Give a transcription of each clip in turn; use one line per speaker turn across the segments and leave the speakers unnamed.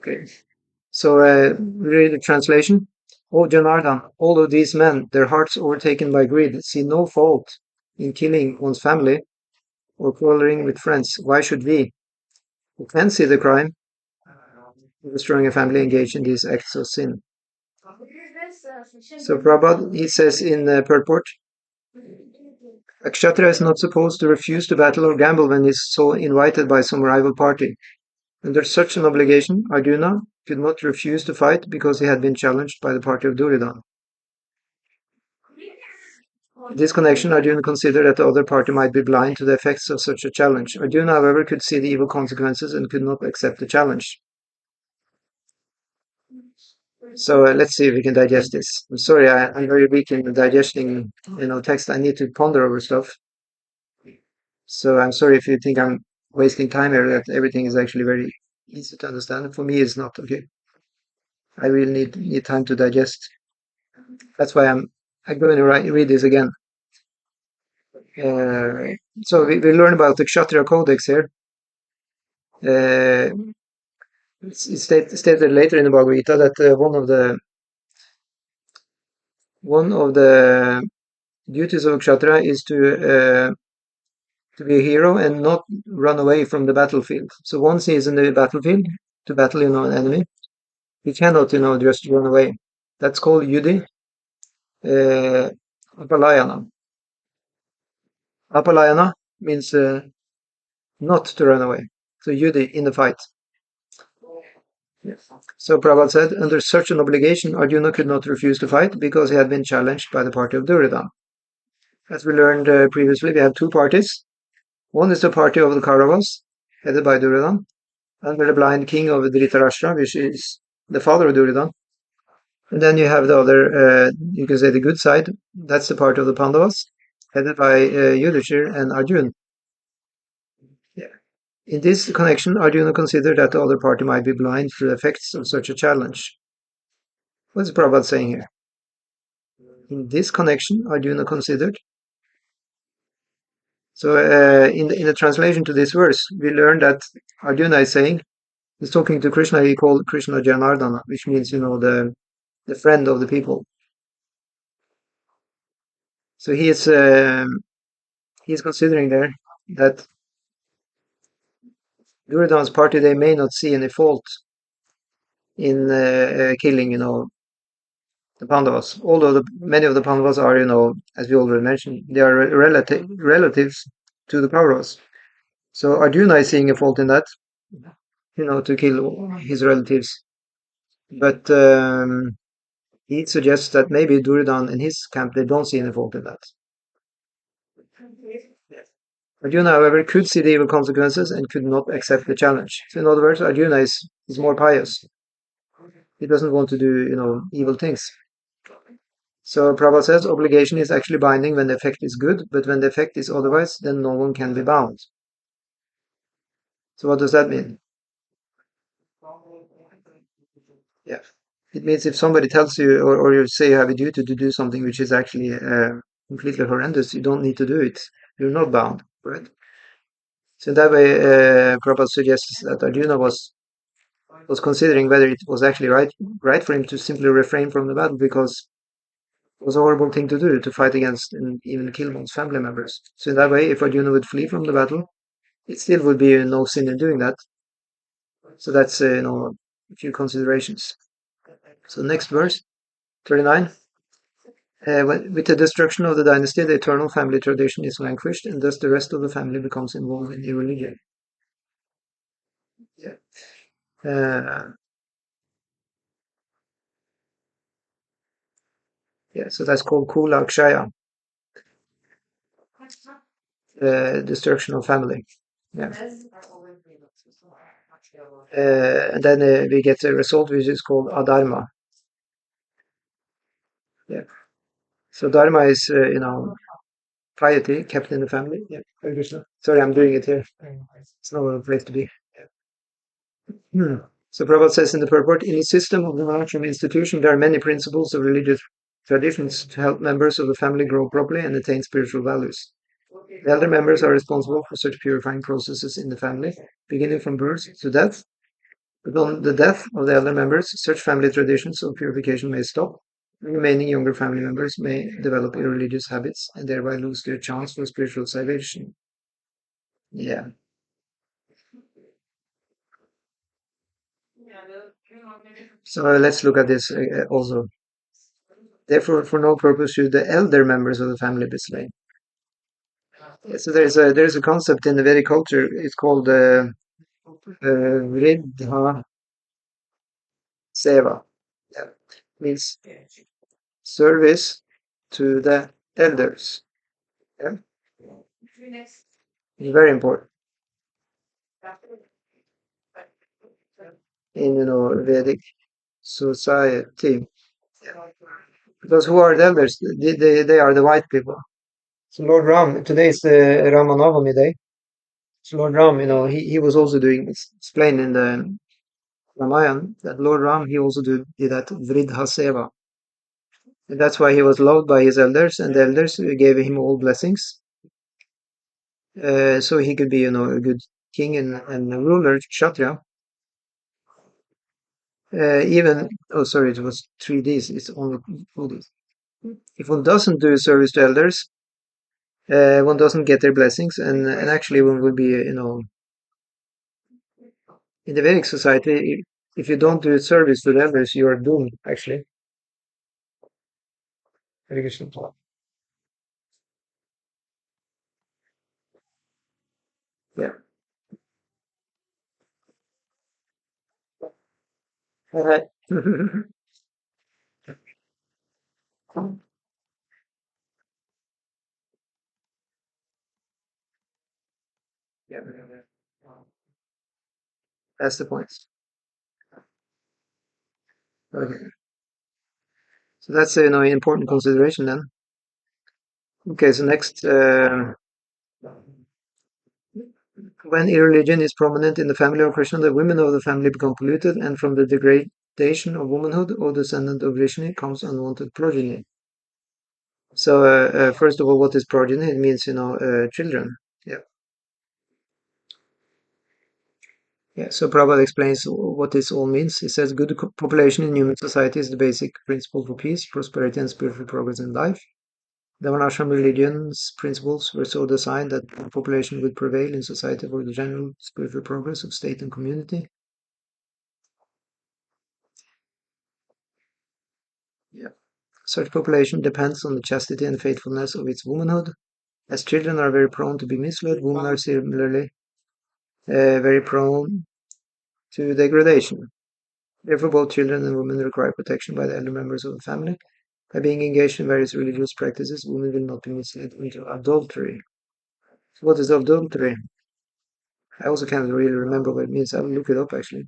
Okay. So read the translation. O Janardhan, all of these men, their hearts overtaken by greed, see no fault in killing one's family or quarreling with friends. Why should we, who can see the crime of destroying a family, engage in these acts of sin? So Prabhupada, he says in purport, a kshatriya is not supposed to refuse to battle or gamble when he is so invited by some rival party. Under such an obligation, Arjuna could not refuse to fight because he had been challenged by the party of Duryodhana. In this connection, Arjuna considered that the other party might be blind to the effects of such a challenge. Arjuna, however, could see the evil consequences and could not accept the challenge. So let's see if we can digest this. I'm sorry, I'm very weak in digesting, text. I need to ponder over stuff. So I'm sorry if you think I'm wasting time here. That everything is actually very easy to understand. For me, it's not. Okay, I really need time to digest. That's why I'm going to read this again. So we learn about the Kshatriya Codex here. It's stated later in the Bhagavad Gita that one of the duties of a Kshatriya is to be a hero and not run away from the battlefield. So once he is in the battlefield to battle, an enemy, he cannot, just run away. That's called Yudhi Apalayana. Apalayana means not to run away. So Yudhi, in the fight. So Prabhupada said, under such an obligation, Arjuna could not refuse to fight because he had been challenged by the party of Duryodhana. As we learned previously, we have two parties. One is the party of the Kauravas, headed by Duryodhana, under the blind king of Dhritarashtra, which is the father of Duryodhana. And then you have the other, you can say the good side, that's the part of the Pandavas, headed by Yudhishthir and Arjuna. In this connection, Arjuna considered that the other party might be blind to the effects of such a challenge. What is Prabhupada saying here? In this connection, Arjuna considered. So in the translation to this verse, we learn that Arjuna is saying, he's talking to Krishna, he called Krishna Janardana, which means, the friend of the people. So he is considering there that Duryodhana's party, they may not see any fault in killing, the Pandavas. Although many of the Pandavas are, as we already mentioned, they are relatives to the Kauravas. So Arjuna is seeing a fault in that, to kill his relatives. But he suggests that maybe Duryodhana and his camp, they don't see any fault in that. Arjuna, however, could see the evil consequences and could not accept the challenge. So in other words, Arjuna is more pious. He doesn't want to do, evil things. So Prabhupada says obligation is actually binding when the effect is good, but when the effect is otherwise, then no one can be bound. So what does that mean? Yeah. It means if somebody tells you, or you say you have a duty to do something which is actually completely horrendous, you don't need to do it. You're not bound, right? So in that way, Prabhupada suggests that Arjuna was considering whether it was actually right for him to simply refrain from the battle, because it was a horrible thing to do, to fight against and even kill one's family members. So in that way, if Arjuna would flee from the battle, it still would be no sin in doing that. So that's a few considerations. So next verse, 39. With the destruction of the dynasty, the eternal family tradition is vanquished, and thus the rest of the family becomes involved in irreligion. Yeah. So that's called Kula Kshaya, destruction of family. Yeah. And then we get a result which is called Adharma. Yeah. So Dharma is, piety kept in the family. Yeah. Sorry, I'm doing it here. It's not a place to be. So Prabhupada says in the purport, in the system of the monarchical institution, there are many principles of religious traditions to help members of the family grow properly and attain spiritual values. The elder members are responsible for such purifying processes in the family, beginning from birth to death, But on the death of the elder members, such family traditions of purification may stop. Remaining younger family members may develop irreligious habits and thereby lose their chance for spiritual salvation. Yeah. So let's look at this also. Therefore, for no purpose should the elder members of the family be slain. Yeah, so there's a concept in the Vedic culture. It's called Vridha Seva. Yeah. Means service to the elders. Yeah. It's very important in Vedic society. Because who are the elders? They are the white people. So Lord Ram, today is the Ramanavami day. So Lord Ram, he was also doing, it's explained in the Ramayana, that Lord Ram, he also did that Vridha Seva. And that's why he was loved by his elders, and the elders gave him all blessings. So he could be, a good king and a ruler, Kshatriya. Oh, sorry, it was 3 days. It's only 2 days. If one doesn't do service to elders, one doesn't get their blessings, and actually one would be, in the Vedic society, if you don't do service to the elders, you are doomed, actually. Hare Krishna. Yeah. Alright. Yeah, that's the point. Okay. So that's an important consideration then. Okay, so next, when irreligion is prominent in the family of Krishna, the women of the family become polluted, and from the degradation of womanhood or descendant of Vrishni comes unwanted progeny. So, first of all, what is progeny? It means, children. Yeah. Yeah. So Prabhupada explains what this all means. He says, good population in human society is the basic principle for peace, prosperity, and spiritual progress in life. The Varnashram religion's principles were so designed that population would prevail in society for the general spiritual progress of state and community. Yeah. Such population depends on the chastity and faithfulness of its womanhood. As children are very prone to be misled, women are similarly very prone to degradation. Therefore, both children and women require protection by the elder members of the family. By being engaged in various religious practices, women will not be misled into adultery. So what is adultery? I also can't really remember what it means. I will look it up actually.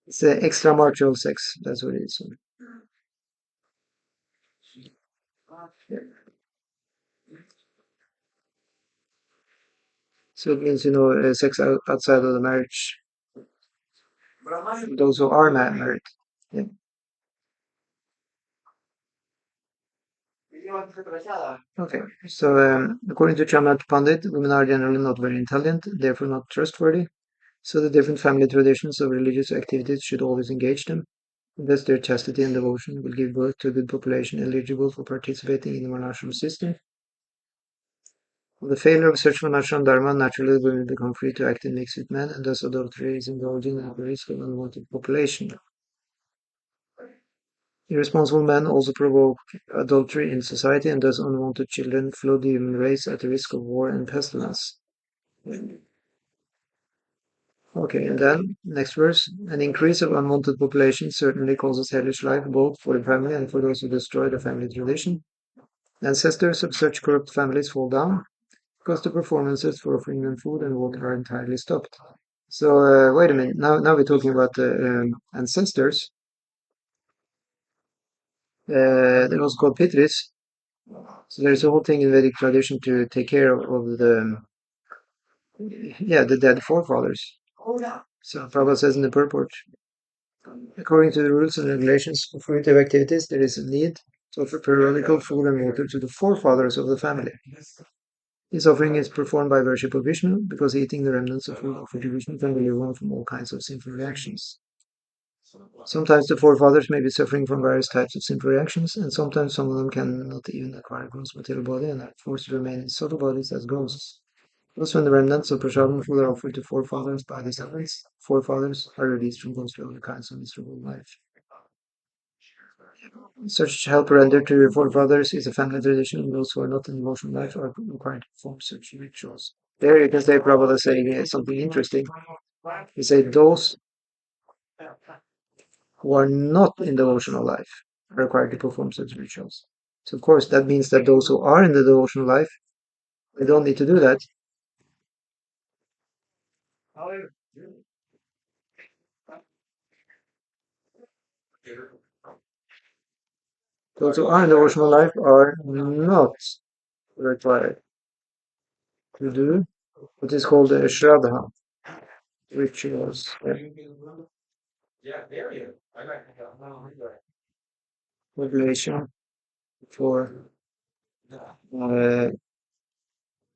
It's extramarital sex. That's what it is. Yeah. So it means, sex outside of the marriage. Those who are married. Yeah. Okay. So, according to Chamat Pandit, women are generally not very intelligent, therefore not trustworthy. So the different family traditions of religious activities should always engage them. Thus, their chastity and devotion will give birth to a good population eligible for participating in the monashram system. On the failure of such monashram dharma, naturally women become free to act in mix with men, and thus adultery is indulging at the risk of unwanted population. Irresponsible men also provoke adultery in society, and thus unwanted children flood the human race at the risk of war and pestilence. Okay, and then next verse. An increase of unwanted population certainly causes hellish life both for the family and for those who destroy the family tradition. Ancestors of such corrupt families fall down because the performances for offering them food and water are entirely stopped. So wait a minute. Now we're talking about the ancestors. They're also called Pitris. So there's a whole thing in Vedic tradition to take care of the Yeah, the dead forefathers. So Prabhupada says in the purport, according to the rules and regulations for fruitive activities, there is a need to offer periodical food and water to the forefathers of the family. This offering is performed by worship of Vishnu because eating the remnants of food offered to Vishnu can deliver one from all kinds of sinful reactions. Sometimes the forefathers may be suffering from various types of sinful reactions, and sometimes some of them cannot even acquire gross material body and are forced to remain in subtle bodies as ghosts. Thus, when the remnants of prasadam food are offered to forefathers by descendants, forefathers are released from those other kinds of miserable life. Such help rendered to your forefathers is a family tradition, and those who are not in devotional life are required to perform such rituals. There you can say Prabhupada saying something interesting. He said those who are not in devotional life are required to perform such rituals. So of course that means that those who are in the devotional life, they don't need to do that. Those who are in devotional life are not required to do what is called the Shraddha rituals. Regulation for uh,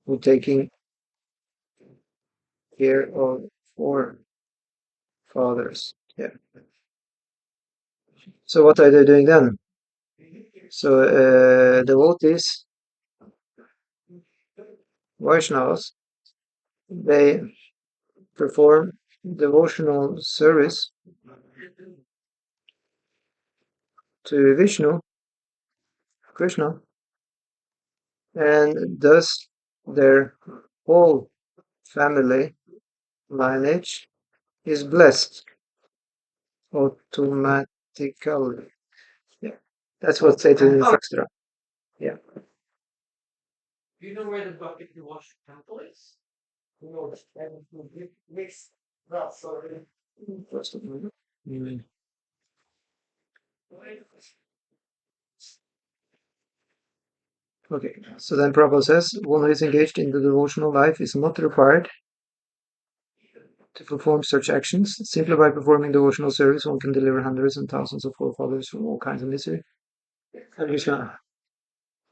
for taking care of forefathers. Yeah. So what are they doing then? So devotees, Vaishnavas, they perform devotional service to Vishnu, Krishna, and thus their whole family lineage is blessed automatically. Yeah, that's what Satan in Extra. Yeah. Mm. Okay, so then Prabhupada says, one who is engaged in the devotional life is not required to perform such actions. Simply by performing devotional service, one can deliver hundreds and thousands of forefathers from all kinds of misery. Hare Krishna.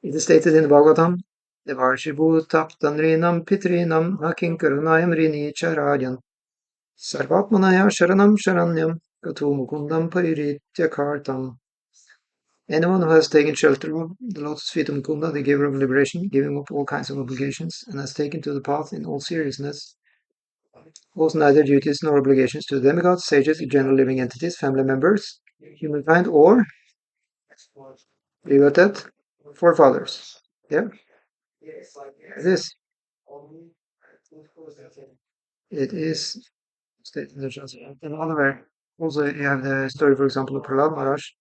It is stated in the Bhagavatam, Devarshibu taptanrinam pitrinam hakinkarunayam rini charayan sarvatmanaya sharanam sharanyam katu mukundam pariritya kartam. Anyone who has taken shelter of the lotus feet of Mukunda, the giver of liberation, giving up all kinds of obligations, and has taken to the path in all seriousness, owes neither duties nor obligations to demigods, sages, general living entities, family members, humankind, or devoted forefathers. Yeah, it is. It is stated in the Shastra. And other also, you have the story, for example, of Prahlad Maharaj.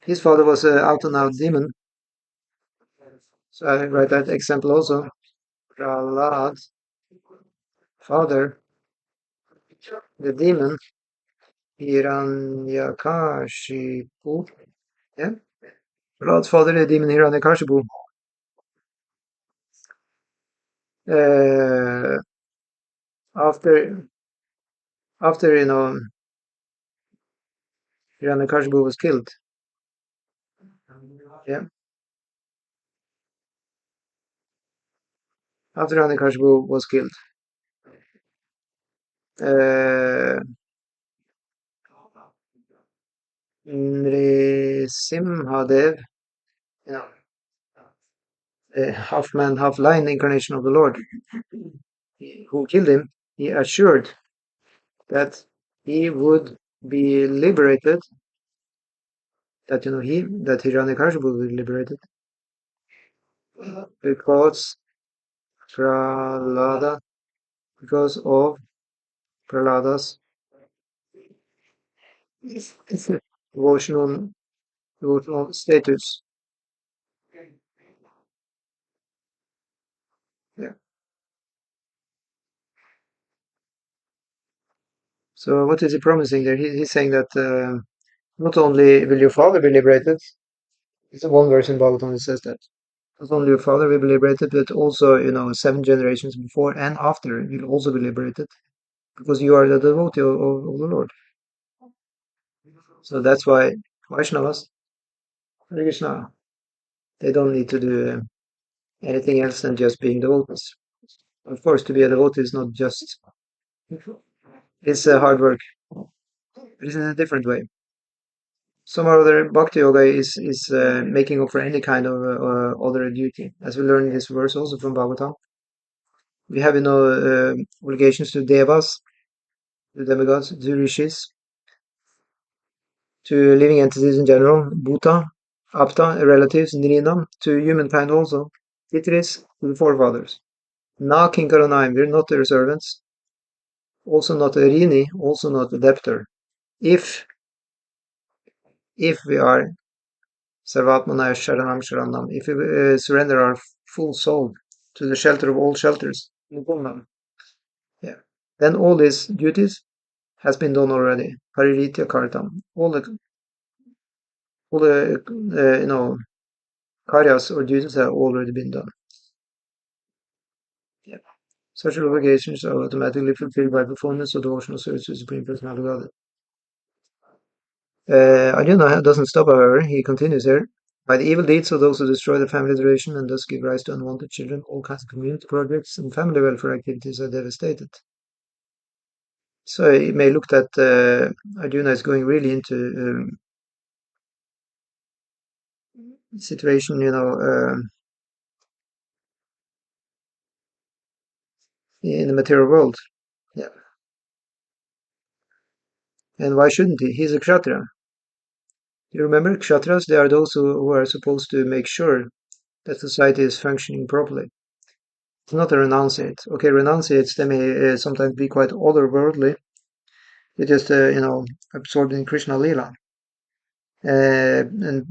His father was an out and out demon. So I write that example also. Prahlad's father, the demon, Hiranyakashipu. Yeah, Prahlada's father, the demon Hiranyakashipu. Uh, after Hiranyakashipu was killed. Yeah, after Hiranyakashipu was killed, uh, Nrisimhadev, you know, half man, half lion incarnation of the Lord, who killed him, he assured that he would be liberated, that Hiranyakashipu would be liberated because Prahlada, because of Prahlada's devotional status. Yeah. So what is he promising there? He's saying that not only will your father be liberated, it's one verse in Bhagavatam that says that, Not only your father will be liberated, but also, 7 generations before and after will also be liberated because you are the devotee of the Lord. So that's why Vaishnavas, Hare Krishna, they don't need to do anything else than just being devotees. Of course, to be a devotee is not just, it's hard work, but it's in a different way. Some other bhakti yoga is making up for any kind of other duty, as we learn in this verse also from Bhagavatam. We have, obligations to devas, to demigods, to rishis, to living entities in general, bhuta, apta, relatives, nirina, to humankind also, pitris, to the forefathers. Na kinkaranayim, we're not their servants, also not a rini, also not a debtor. If we are sarvatmanaya sharanam sharanam, if we surrender our full soul to the shelter of all shelters, yeah, then all these duties has been done already. Pariritya kartam. All the karyas or duties have already been done. Yeah. Such obligations are automatically fulfilled by performance of devotional service to the Supreme Personality of Godhead. Arjuna doesn't stop, however. He continues here. By the evil deeds of those who destroy the family tradition and thus give rise to unwanted children, all kinds of community projects and family welfare activities are devastated. So it may look that Arjuna is going really into situation, in the material world. Yeah. And why shouldn't he? He's a kshatriya. You remember, kshatras, they are those who are supposed to make sure that society is functioning properly. It's not a renunciate. Okay, renunciates, they may sometimes be quite otherworldly. They just, absorbed in Krishna Lila. And,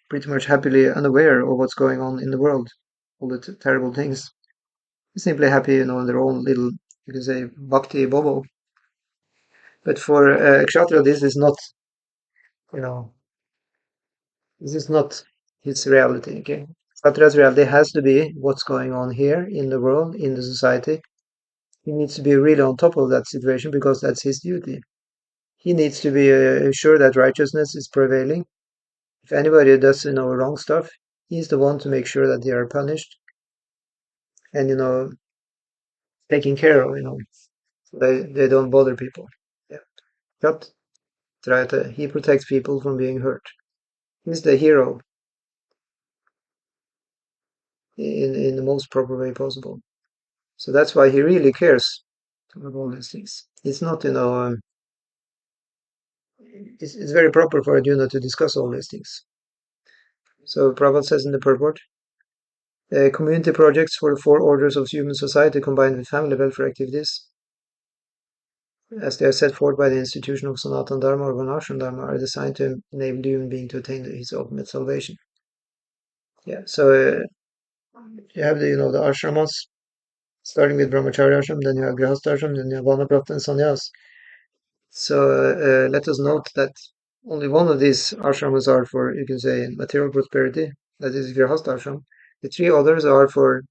pretty much happily unaware of what's going on in the world, all the terrible things. Simply happy, in their own little, you can say, bhakti bubble. But for kshatriya, you know, this is not his reality, okay? Kshatriya's reality has to be what's going on here in the world, in the society. He needs to be really on top of that situation because that's his duty. He needs to be sure that righteousness is prevailing. If anybody does, wrong stuff, he's the one to make sure that they are punished and, taken care of, so they don't bother people. Yeah. But he protects people from being hurt. He's the hero in the most proper way possible. So that's why he really cares about all these things. It's not, it's very proper for Arjuna to discuss all these things. So Prabhupada says in the purport, community projects for the 4 orders of human society combined with family welfare activities, as they are set forth by the institution of Sanatana Dharma or Varnashram Dharma, are designed to enable the human being to attain his ultimate salvation. Yeah, so you have the ashramas, starting with Brahmacharya ashram, then you have Grihastha ashram, then you have Vanaprastha and Sannyas. So let us note that only one of these ashramas are for, you can say, material prosperity, that is Grihastha ashram. The 3 others are for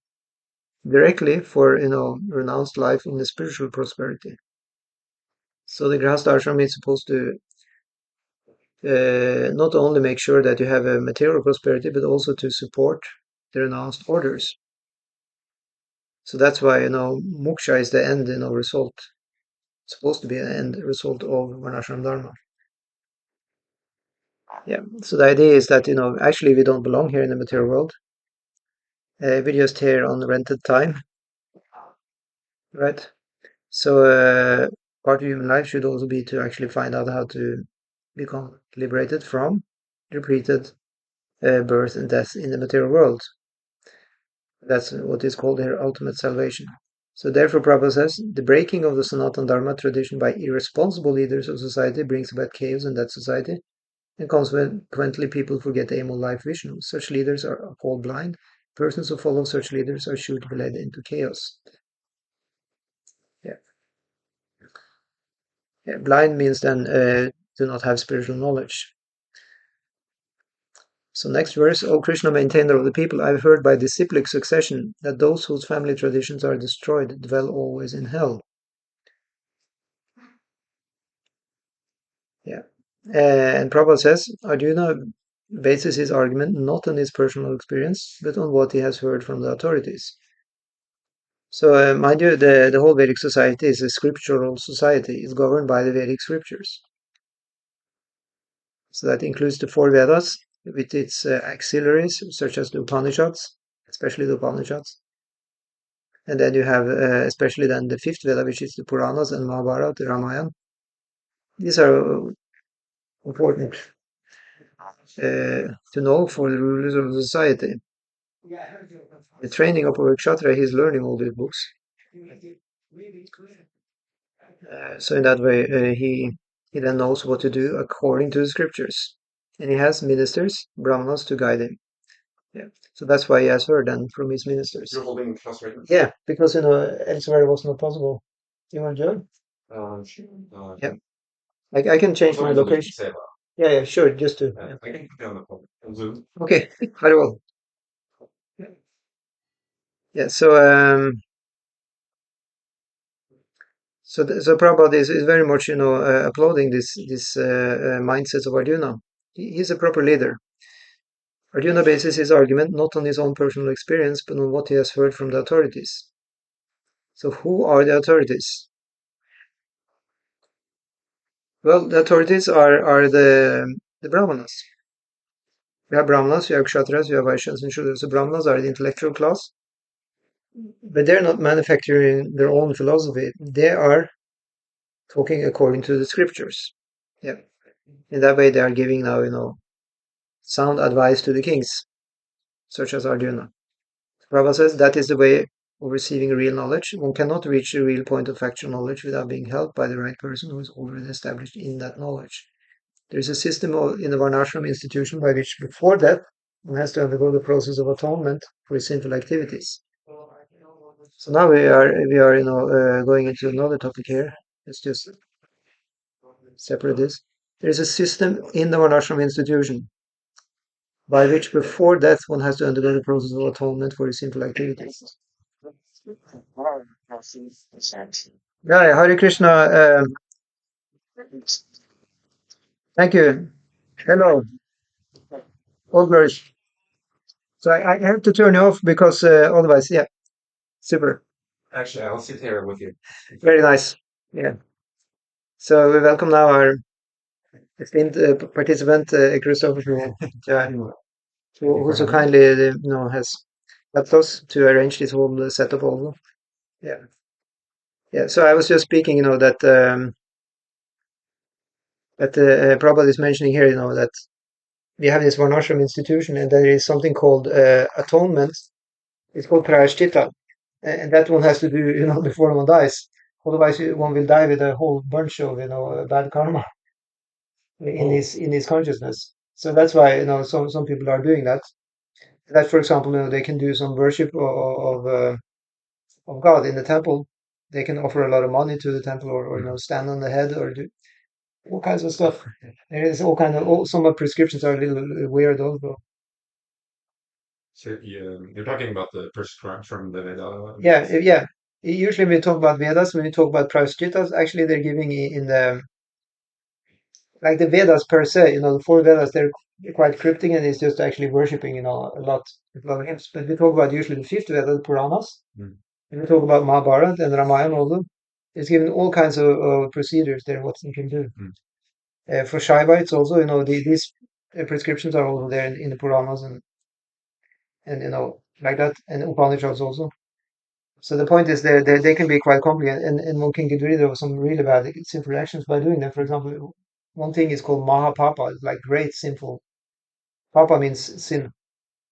directly for, renounced life in the spiritual prosperity. So the Grihastha ashram is supposed to not only make sure that you have a material prosperity, but also to support the renounced orders. So that's why, moksha is the end, result. It's supposed to be an end result of Varnashram Dharma. Yeah. So the idea is that, actually we don't belong here in the material world. We're just here on rented time, right? So part of human life should also be to actually find out how to become liberated from repeated birth and death in the material world. That's what is called here ultimate salvation. So therefore, Prabhupada says, the breaking of the Sanatana Dharma tradition by irresponsible leaders of society brings about chaos in that society, and consequently people forget the aim of life vision. Such leaders are called blind. Persons who follow such leaders are sure to be led into chaos. Yeah. Yeah, blind means then do not have spiritual knowledge. So next verse, O Krishna, maintainer of the people, I've heard by disciplic succession that those whose family traditions are destroyed dwell always in hell. Yeah. And Prabhupada says, Arjuna bases his argument not on his personal experience, but on what he has heard from the authorities. So, mind you, the whole Vedic society is a scriptural society. It's governed by the Vedic scriptures. So that includes the four Vedas with its auxiliaries, such as the Upanishads, especially the Upanishads. And then you have especially then the fifth Veda, which is the Puranas and Mahabharata, the Ramayana. These are important to know for the rulers of the society. The training of a kshatriya, he's learning all these books. So in that way, he then knows what to do according to the scriptures. And he has ministers, brahmanas, to guide him. Yeah. So that's why he has heard then from his ministers.
You're holding class right now?
Yeah, because elsewhere it was not possible. You want to join?
Sure.
Yeah. I can change my location.
Say
Yeah, sure. Just to.
I can put you on the phone on Zoom.
Okay, very well. Yeah. So Prabhupada is very much applauding this mindsets of Arjuna. He's a proper leader. Arjuna bases his argument not on his own personal experience, but on what he has heard from the authorities. So who are the authorities? Well, the authorities are the Brahmanas. You have Brahmanas, you have Kshatriyas, you have Vaishyas and Shudras. So Brahmanas are the intellectual class, but they're not manufacturing their own philosophy. They are talking according to the scriptures. Yeah. In that way, they are giving now, sound advice to the kings, such as Arjuna. Prabhupada says that is the way of receiving real knowledge. One cannot reach the real point of factual knowledge without being helped by the right person who is already established in that knowledge. There is a system in the Varnashram institution by which, before death, one has to undergo the process of atonement for his sinful activities. So now we are going into another topic here. Let's just separate this. There is a system in the Varnashram institution by which, before death, one has to undergo the process of atonement for his sinful activities. Yeah, Hare Krishna. Thank you. Hello, all glories. So I have to turn you off because otherwise, yeah, super.
Actually, I'll sit here with you.
Very nice. Yeah. So we welcome now our esteemed participant, Christopher, who so kindly, has helped us to arrange this whole setup also. Yeah. Yeah. So I was just speaking, that Prabhupada is mentioning here, that we have this Varnashram institution and there is something called atonement. It's called prayashchitta. And that one has to do, before one dies. Otherwise, one will die with a whole bunch of, bad karma in his consciousness. So that's why, some people are doing that. That, for example, they can do some worship of God in the temple. They can offer a lot of money to the temple, or stand on the head, or do all kinds of stuff. There is some of prescriptions are a little weird also.
So you're talking about the prescribed from the Veda.
Yeah. Usually we talk about Vedas, when we talk about prayashchittas, actually they're giving in the, like the Vedas per se, the four Vedas, they're quite cryptic and it's just actually worshipping, a lot of hymns. But we talk about usually the fifth Veda, the Puranas, and we talk about Mahabharata and Ramayana also. It's given all kinds of procedures there, what you can do. For Shaiva, it's also, these prescriptions are also there in the Puranas and like that, and Upanishads also. So the point is they can be quite complicated, and one can get rid of some really bad sinful actions by doing that. For example, one thing is called Mahapapa, it's like great sinful. Papa means sin.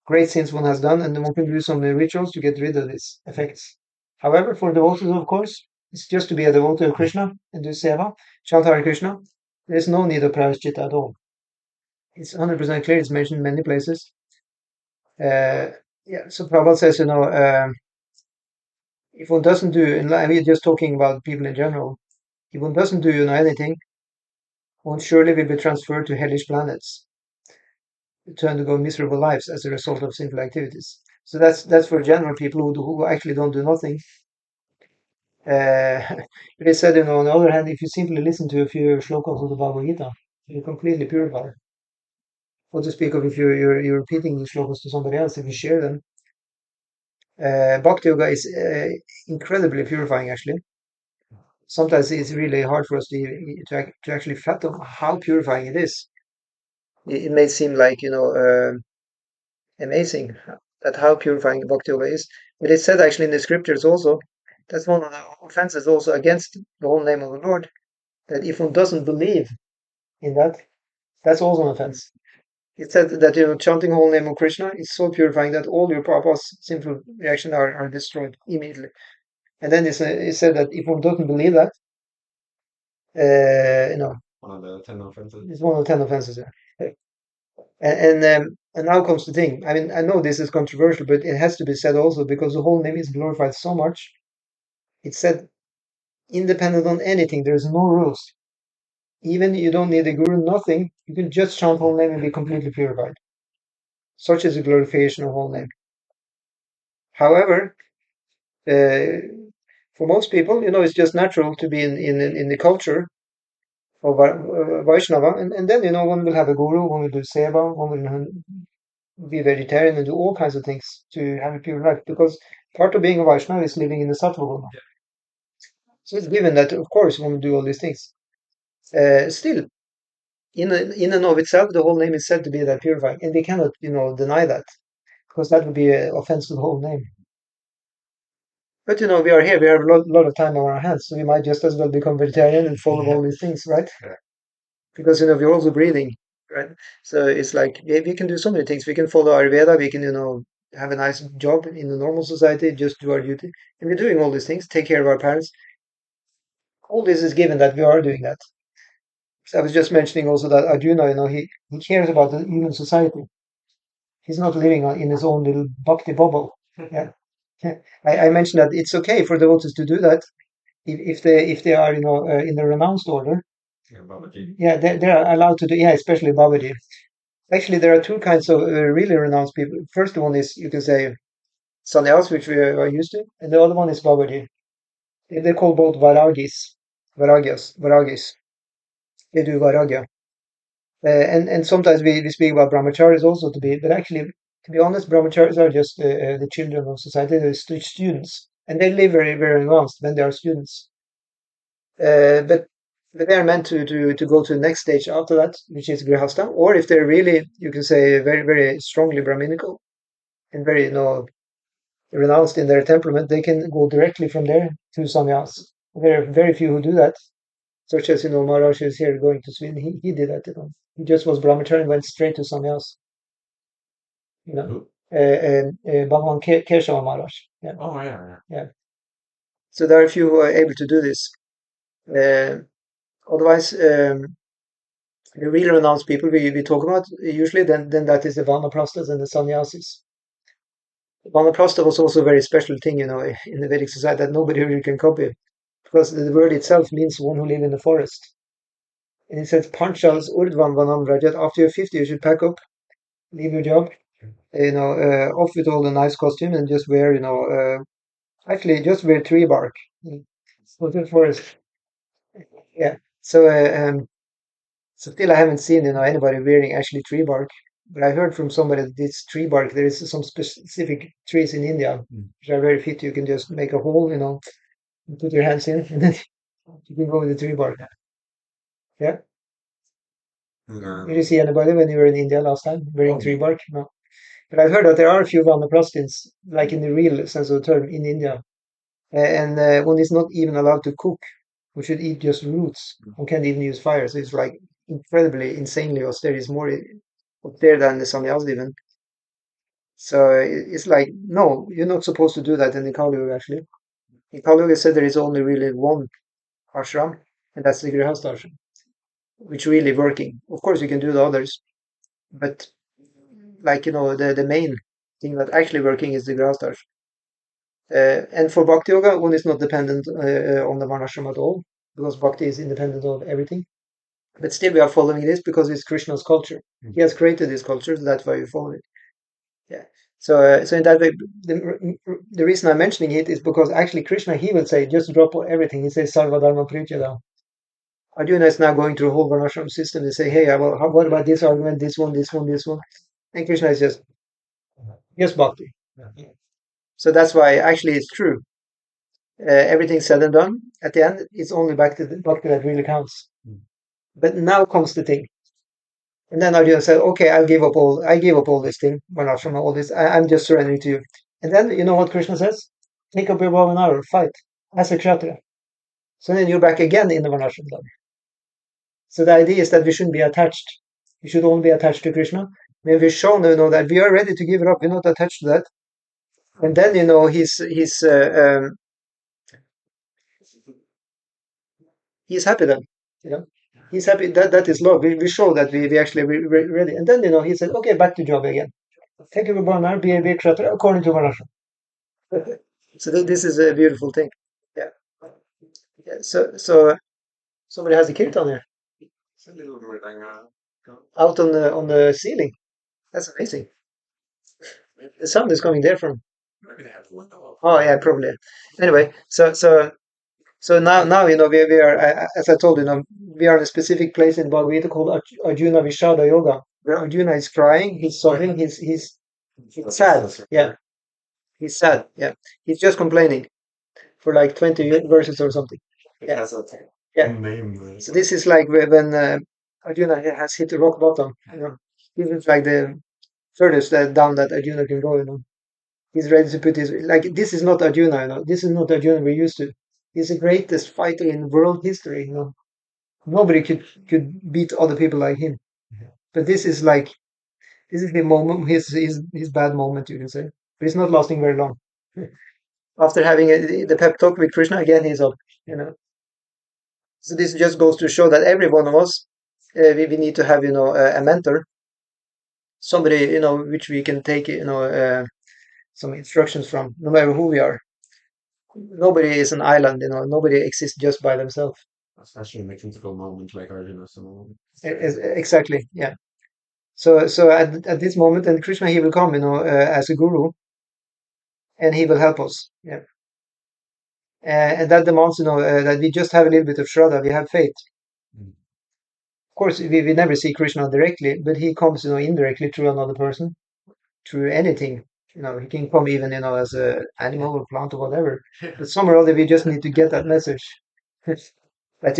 Great sins one has done, and then one can do some rituals to get rid of these effects. However, for devotees, of course, it's just to be a devotee of Krishna and do seva, chant Hare Krishna. There is no need of prayashchitta at all. It's 100% clear. It's mentioned in many places. Yeah. So Prabhupada says, if one doesn't do, and we're just talking about people in general, if one doesn't do anything, one surely will be transferred to hellish planets. to undergo miserable lives as a result of sinful activities. So that's for general people who actually don't do nothing. But it said, on the other hand, if you simply listen to a few shlokas of the Bhagavad Gita, you're completely purified. What to speak of if you're repeating these shlokas to somebody else, if you share them. Bhakti Yoga is incredibly purifying, actually. Sometimes it's really hard for us to actually fathom how purifying it is. It may seem like, amazing that how purifying Bhakti Yoga is. But it's said actually in the scriptures also, that's one of the offenses also against the whole name of the Lord, that if one doesn't believe in that, that's also an offense. It said that, chanting whole name of Krishna is so purifying that all your papa's sinful reactions are destroyed immediately. And then it said that if one doesn't believe that,
One of the 10 offenses.
it's one of the 10 offenses. Yeah. And now comes the thing. I mean, I know this is controversial, but it has to be said also because the whole name is glorified so much. It's said independent on anything. There's no rules. Even you don't need a guru, nothing. You can just chant whole name and be completely purified. Such is the glorification of whole name. However, uh, for most people, it's just natural to be in the culture of Vaishnava, and then one will have a guru, one will do seva, one will be vegetarian and do all kinds of things to have a pure life, because part of being a Vaishnava is living in the Sattva Guna.
Yeah.
So it's given that, of course, one will do all these things. Still, in and of itself, the whole name is said to be that purifying, and we cannot, deny that, because that would be an offense to the whole name. But we are here, we have a lot of time on our hands, so we might just as well become vegetarian and follow all these things, right?
Yeah.
Because we're also breathing, right? So it's like we can do so many things. We can follow Ayurveda, we can, have a nice job in a normal society, just do our duty. And we're doing all these things, take care of our parents. All this is given that we are doing that. So I was just mentioning also that Arjuna, he cares about the human society. He's not living in his own little bhakti bubble. Yeah. I mentioned that it's okay for devotees to do that if they are in the renounced order.
Yeah, Babaji.
Yeah, they're allowed to do. Yeah, especially Babaji. Actually, there are two kinds of really renounced people. First one is, you can say, sannyas, which we are used to, and the other one is Babaji. They're called both Varagis. They do Varagya. And sometimes we speak about brahmacharis also but actually, to be honest, brahmacharis are just the children of society, they're students, and they live very, very advanced when they are students. But they are meant to go to the next stage after that, which is grihastha, or if they're really, you can say, very, very strongly brahminical and very, renounced in their temperament, they can go directly from there to sannyas. There are very few who do that, such as, Maharaj is here going to Sweden. He did that. He just was brahmachari and went straight to sannyas.
Who?
Bhagavan Keshava Maharaj. Yeah.
Oh, yeah.
Yeah. So there are a few who are able to do this. Otherwise, the really renounced people we talk about usually, then that is the vanaprasthas and the sannyasis. Vanaprastha was also a very special thing, in the Vedic society that nobody really can copy, because the word itself means one who live in the forest. And it says panchals urdvan vanam rajat. After you're 50, you should pack up, leave your job, off with all the nice costume and just wear, actually just wear tree bark. Go to the forest. Yeah. So still I haven't seen, anybody wearing actually tree bark. But I heard from somebody that this tree bark, there is some specific trees in India which are very fit. You can just make a hole, and put your hands in, and then you can go with the tree bark. Yeah. Did you see anybody when you were in India last time wearing tree bark? No. But I've heard that there are a few vanaprasthins, like in the real sense of the term, in India. And one is not even allowed to cook. We should eat just roots. One can't even use fire. So it's like incredibly, insanely austere. It's more austere than the sannyas even. So it's like, no, you're not supposed to do that in the Kali Yuga, actually. In Kali Yuga said there is only really one ashram, and that's the Grihastha ashram, which really working. Of course, you can do the others, but like, the main thing that actually working is the Grihastha ashram. And for Bhakti Yoga, one is not dependent on the Varnashram at all, because Bhakti is independent of everything. But still we are following this because it's Krishna's culture.
Mm.
He has created this culture, so that's why we follow it. Yeah. So in that way, the reason I'm mentioning it is because actually Krishna, he will say, just drop everything. He says, Sarva Dharma Parityaya. Arjuna is now going through a whole Varnashram system and say, hey, well, what about this argument, this one, this one, this one? And Krishna is just bhakti.
Yeah.
So that's why actually it's true. Everything said and done, at the end, it's only back to the bhakti that really counts.
Mm.
But now comes the thing. And then Arjuna said, okay, I gave up all this thing, Varnashram, all this, I'm just surrendering to you. And then, you know what Krishna says? Take up your bow and arrow, fight, as a kshatriya. So then you're back again in the Varnashram. So the idea is that we shouldn't be attached. We should only be attached to Krishna. When we've shown, that we are ready to give it up, we're not attached to that. And then, he's happy then. You know, he's happy. That is love. We show that we actually ready. And then, he said, okay, back to job again. Thank you, Bhanar, be a kshatriya according to Varnashram. So this is a beautiful thing. Yeah. Yeah. So somebody has a kirtan here out on the ceiling. That's amazing. The sound is coming there from. Oh yeah, probably. Anyway, so now we are as I told you, we are in a specific place in Bhagavad Gita called Arjuna Vishada Yoga, where Arjuna is crying, he's sobbing, he's sad. Yeah, he's sad. Yeah, he's just complaining for like 20 verses or something. Yeah, yeah. So this is like when Arjuna has hit the rock bottom. This is like the furthest down that Arjuna can go. He's ready to put his like this is not Arjuna, This is not Arjuna we're used to. He's the greatest fighter in world history. Nobody could beat other people like him. But this is the moment, his bad moment, you can say. But it's not lasting very long. After having the pep talk with Krishna again, he's up. So this just goes to show that every one of us, we need to have a mentor, somebody which we can take some instructions from, no matter who we are. Nobody is an island, nobody exists just by themselves.
Especially in a critical moment like Arjuna's moment.
Exactly, yeah. So at this moment, and Krishna, he will come, as a guru, and he will help us. Yeah. And that demands, that we just have a little bit of shraddha, we have faith.
Mm.
Of course, we never see Krishna directly, but he comes, indirectly through another person, through anything. He can come even, as an animal or plant or whatever. But somewhere or other, we just need to get that message. That,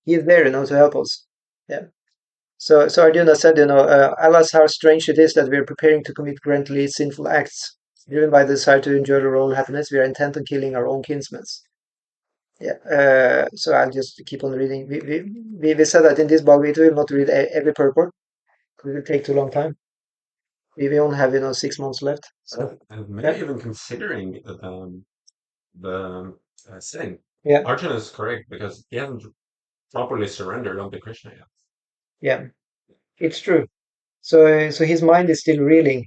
he is there, to help us. Yeah. So Arjuna said, alas, how strange it is that we are preparing to commit greatly sinful acts. Driven by the desire to enjoy our own happiness, we are intent on killing our own kinsmen. Yeah. So I'll just keep on reading. We said that in this Bhagavad Gita, we will not read every purport. It will take too long time. We only have 6 months left. So
and maybe even considering the sin.
yeah,
Arjuna is correct because he hasn't properly surrendered unto Krishna yet.
yeah, it's true. So his mind is still reeling.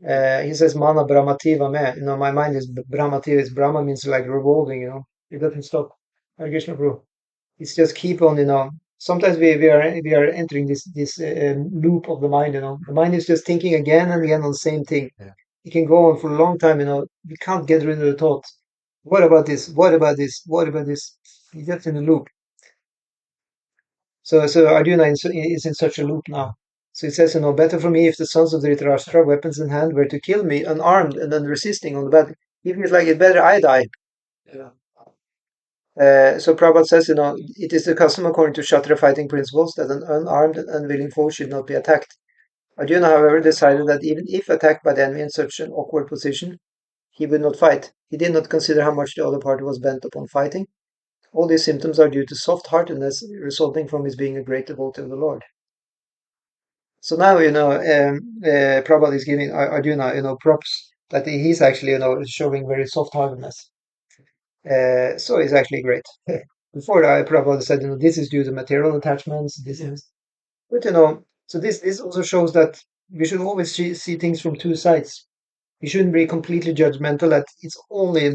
He says mana brahmativa me. My mind is brahmativa. Is Brahma means like revolving. It doesn't stop. Hare Krishna, bro. It's just keep on. Sometimes we are entering this loop of the mind. The mind is just thinking again and again on the same thing.
Yeah.
It can go on for a long time. We can't get rid of the thoughts. What about this? What about this? What about this? You're just in a loop. So Arjuna is in such a loop now. So it says, better for me if the sons of Dhritarashtra, weapons in hand, were to kill me unarmed and unresisting on the battle. He feels like it better I die.
Yeah.
So Prabhupada says, it is the custom according to Kshatriya fighting principles that an unarmed and unwilling foe should not be attacked. Arjuna, however, decided that even if attacked by the enemy in such an awkward position, he would not fight. He did not consider how much the other party was bent upon fighting. All these symptoms are due to soft-heartedness resulting from his being a great devotee of the Lord. So now, Prabhupada is giving Arjuna, props that he's actually, showing very soft-heartedness. So it's actually great. Before Prabhupada said, this is due to material attachments. This is, but so this also shows that we should always see things from two sides. We shouldn't be completely judgmental that it's only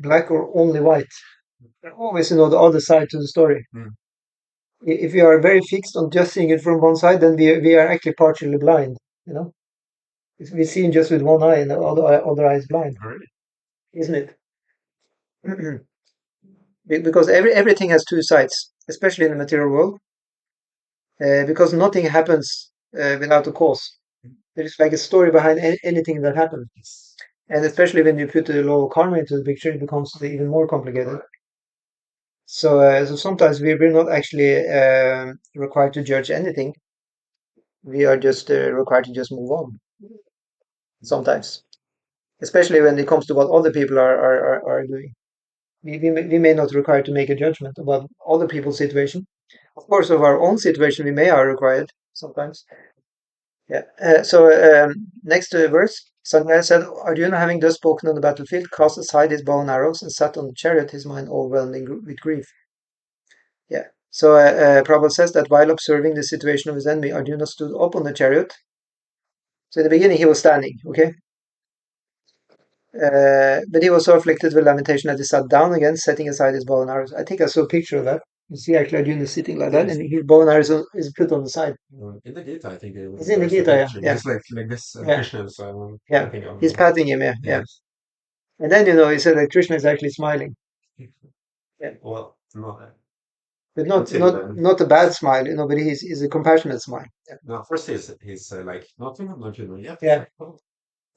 black or only white. There's always, the other side to the story.
Mm.
If we are very fixed on just seeing it from one side, then we are actually partially blind. You know, if we see just with one eye and the other eye is blind,
Really?
isn't it? Because everything has two sides, especially in the material world, because nothing happens without a cause. There is like a story behind anything that happens, and especially when you put the law of karma into the picture, it becomes even more complicated. So sometimes we're not actually required to judge anything. We are just required to just move on. Sometimes, especially when it comes to what other people are doing. We may not require to make a judgment about other people's situation. Of course, of our own situation, we may are required sometimes. Yeah. Next verse, Sanjaya said, Arjuna, having thus spoken on the battlefield, cast aside his bow and arrows and sat on the chariot, his mind overwhelmed with grief. Yeah. Prabhupada says that while observing the situation of his enemy, Arjuna stood up on the chariot. So in the beginning, he was standing, okay? But he was so afflicted with lamentation that he sat down again, setting aside his bow and arrows. I think I saw a picture of that. You see actually Arjuna sitting like that,
Yes.
and his bow and arrows is put on the side.
In the Gita, I think
It's in the
there's a
Gita, yeah.
picture.
Yeah.
He's like this,
Yeah.
Krishna is
Yeah.
patting on
He's
him.
patting him, yeah. Yeah.
Yes.
And then, he said that Krishna is actually smiling. Yeah.
Well, not
But not
until
not
then.
not a bad smile, but he's a compassionate smile. Yeah.
No, first he's like nothing, not you know, yeah.
Yeah.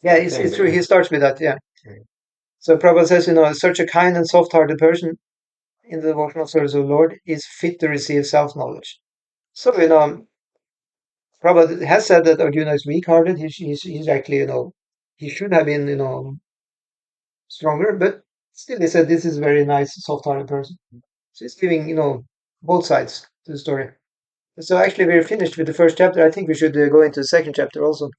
Yeah, it's true.
Yeah.
He starts with that, yeah.
Yeah.
So Prabhupada says, such a kind and soft-hearted person in the devotional service of the Lord is fit to receive self-knowledge. So, Prabhupada has said that Arjuna is weak-hearted. He's actually, he should have been, stronger, but still he said this is a very nice, soft-hearted person. So he's giving, both sides to the story. So actually we're finished with the first chapter. I think we should go into the second chapter also.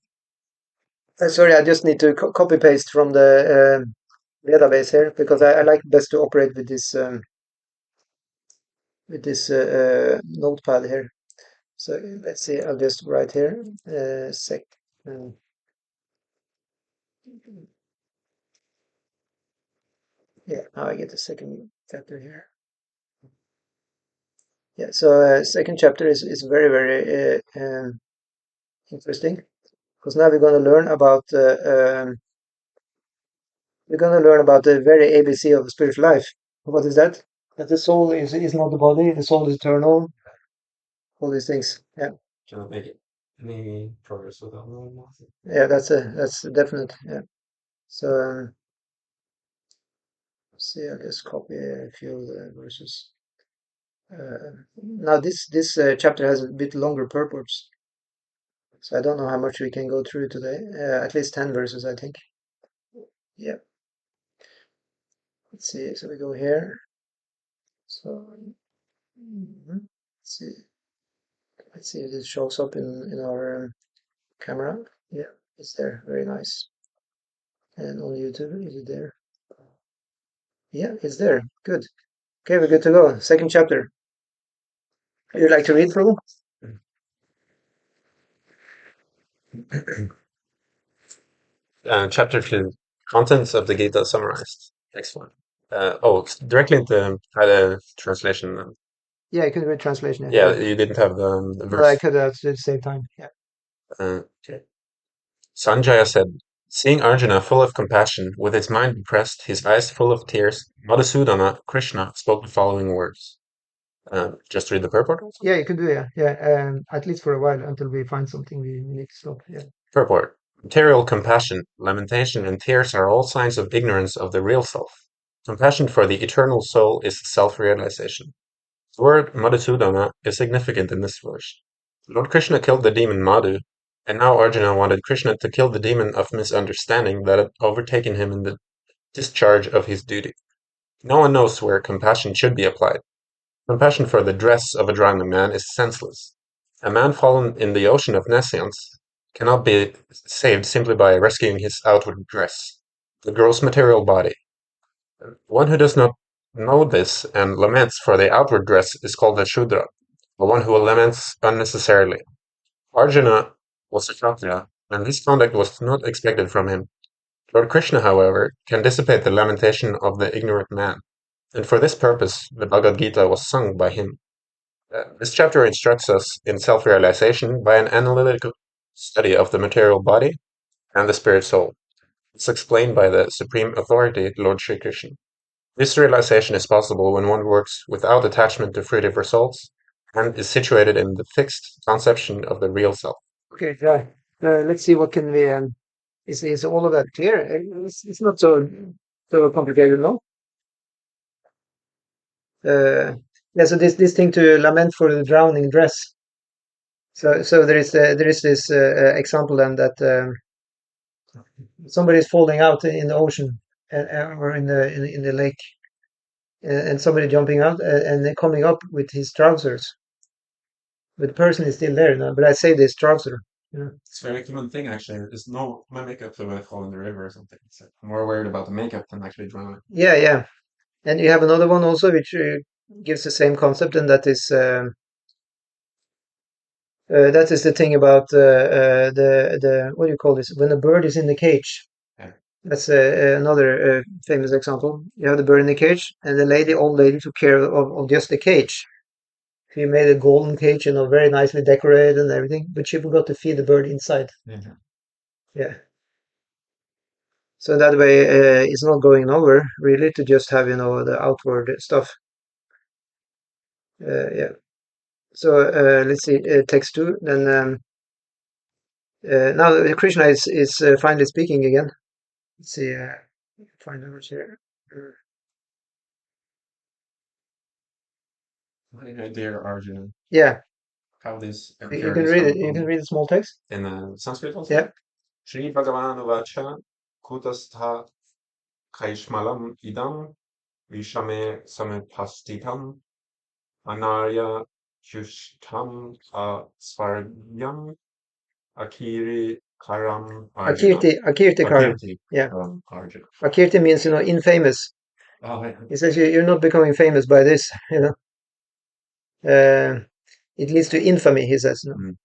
Sorry, I just need to copy paste from the database here because I like best to operate with this notepad here. So let's see, I'll just write here sec. Uh, yeah, now I get the second chapter here. Yeah, so second chapter is very interesting because now we're going to learn about the very ABC of spiritual life. What is that? That the soul is not the body, the soul is eternal, all these things. Yeah.
Cannot make it any progress without knowing nothing.
Yeah, that's definite. Yeah. So see, I'll just copy a few of the verses. Now this chapter has a bit longer purports, so I don't know how much we can go through today. At least 10 verses, I think. Yeah. Let's see. So we go here. So let's see. Let's see if this shows up in our camera. Yeah, it's there. Very nice. And on YouTube, is it there? Yeah, it's there. Good. Okay, we're good to go. Second chapter. You'd like to read, Prabhu?
Chapter 2, Contents of the Gita summarized. Next one. It's directly into the translation.
Yeah, I could read translation.
Yeah, you didn't have the
But I
verse.
could at the same time. Yeah.
Okay. Sanjaya said, seeing Arjuna full of compassion, with his mind depressed, his eyes full of tears, Madhusudana, Krishna, spoke the following words. Just read the purport.
Yeah, you could do, yeah. Yeah. At least for a while until we find something we need to stop. Yeah.
Purport. Material compassion, lamentation, and tears are all signs of ignorance of the real self. Compassion for the eternal soul is self-realization. The word Madhusudana is significant in this verse. Lord Krishna killed the demon Madhu, and now Arjuna wanted Krishna to kill the demon of misunderstanding that had overtaken him in the discharge of his duty. No one knows where compassion should be applied. Compassion for the dress of a drowning man is senseless. A man fallen in the ocean of nescience cannot be saved simply by rescuing his outward dress, the gross material body. One who does not know this and laments for the outward dress is called a Shudra, or one who laments unnecessarily. Arjuna was a Kshatriya, and this conduct was not expected from him. Lord Krishna, however, can dissipate the lamentation of the ignorant man, and for this purpose the Bhagavad Gita was sung by him. This chapter instructs us in self-realization by an analytical study of the material body and the spirit soul. It's explained by the supreme authority, Lord Sri Krishna. This realization is possible when one works without attachment to fruitive results and is situated in the fixed conception of the real self.
Okay, yeah. Let's see what can we. Is all of that clear? It's not so complicated, no? Yeah. So this thing to lament for the drowning dress. So there is this example then that somebody is falling out in the ocean or in the lake, and somebody jumping out and then coming up with his trousers, but the person is still there, but I say this trouser.
It's a very common thing, actually. There's no my makeup if I fall in the river or something. So I'm more worried about the makeup than actually drowning.
Yeah. And you have another one also which gives the same concept, and that is the thing about the what do you call this, when a bird is in the cage.
Yeah.
That's another famous example. You have the bird in the cage, and the old lady took care of just the cage. She made a golden cage, very nicely decorated and everything, but she forgot to feed the bird inside.
Yeah.
Yeah. So that way, it's not going nowhere really to just have the outward stuff. Yeah. So let's see, text 2. Then now Krishna is finally speaking again. Let's see. Find numbers here.
Dear Arjuna,
Yeah,
how this
you can
appears
read it. You can read the small text.
in Sanskrit also?
Yeah.
Shri Bhagavan Vacha Kutastha Kaishmalam Idam Vishame Samipastitam Anarya Yushtam Svargyam Akiri Karam Arjuna.
Akirti Karam.
Akirti
Yeah.
Karam Arjuna.
Akirti means infamous.
Oh, yeah.
He says you're not becoming famous by this. It leads to infamy. He says.
Mm.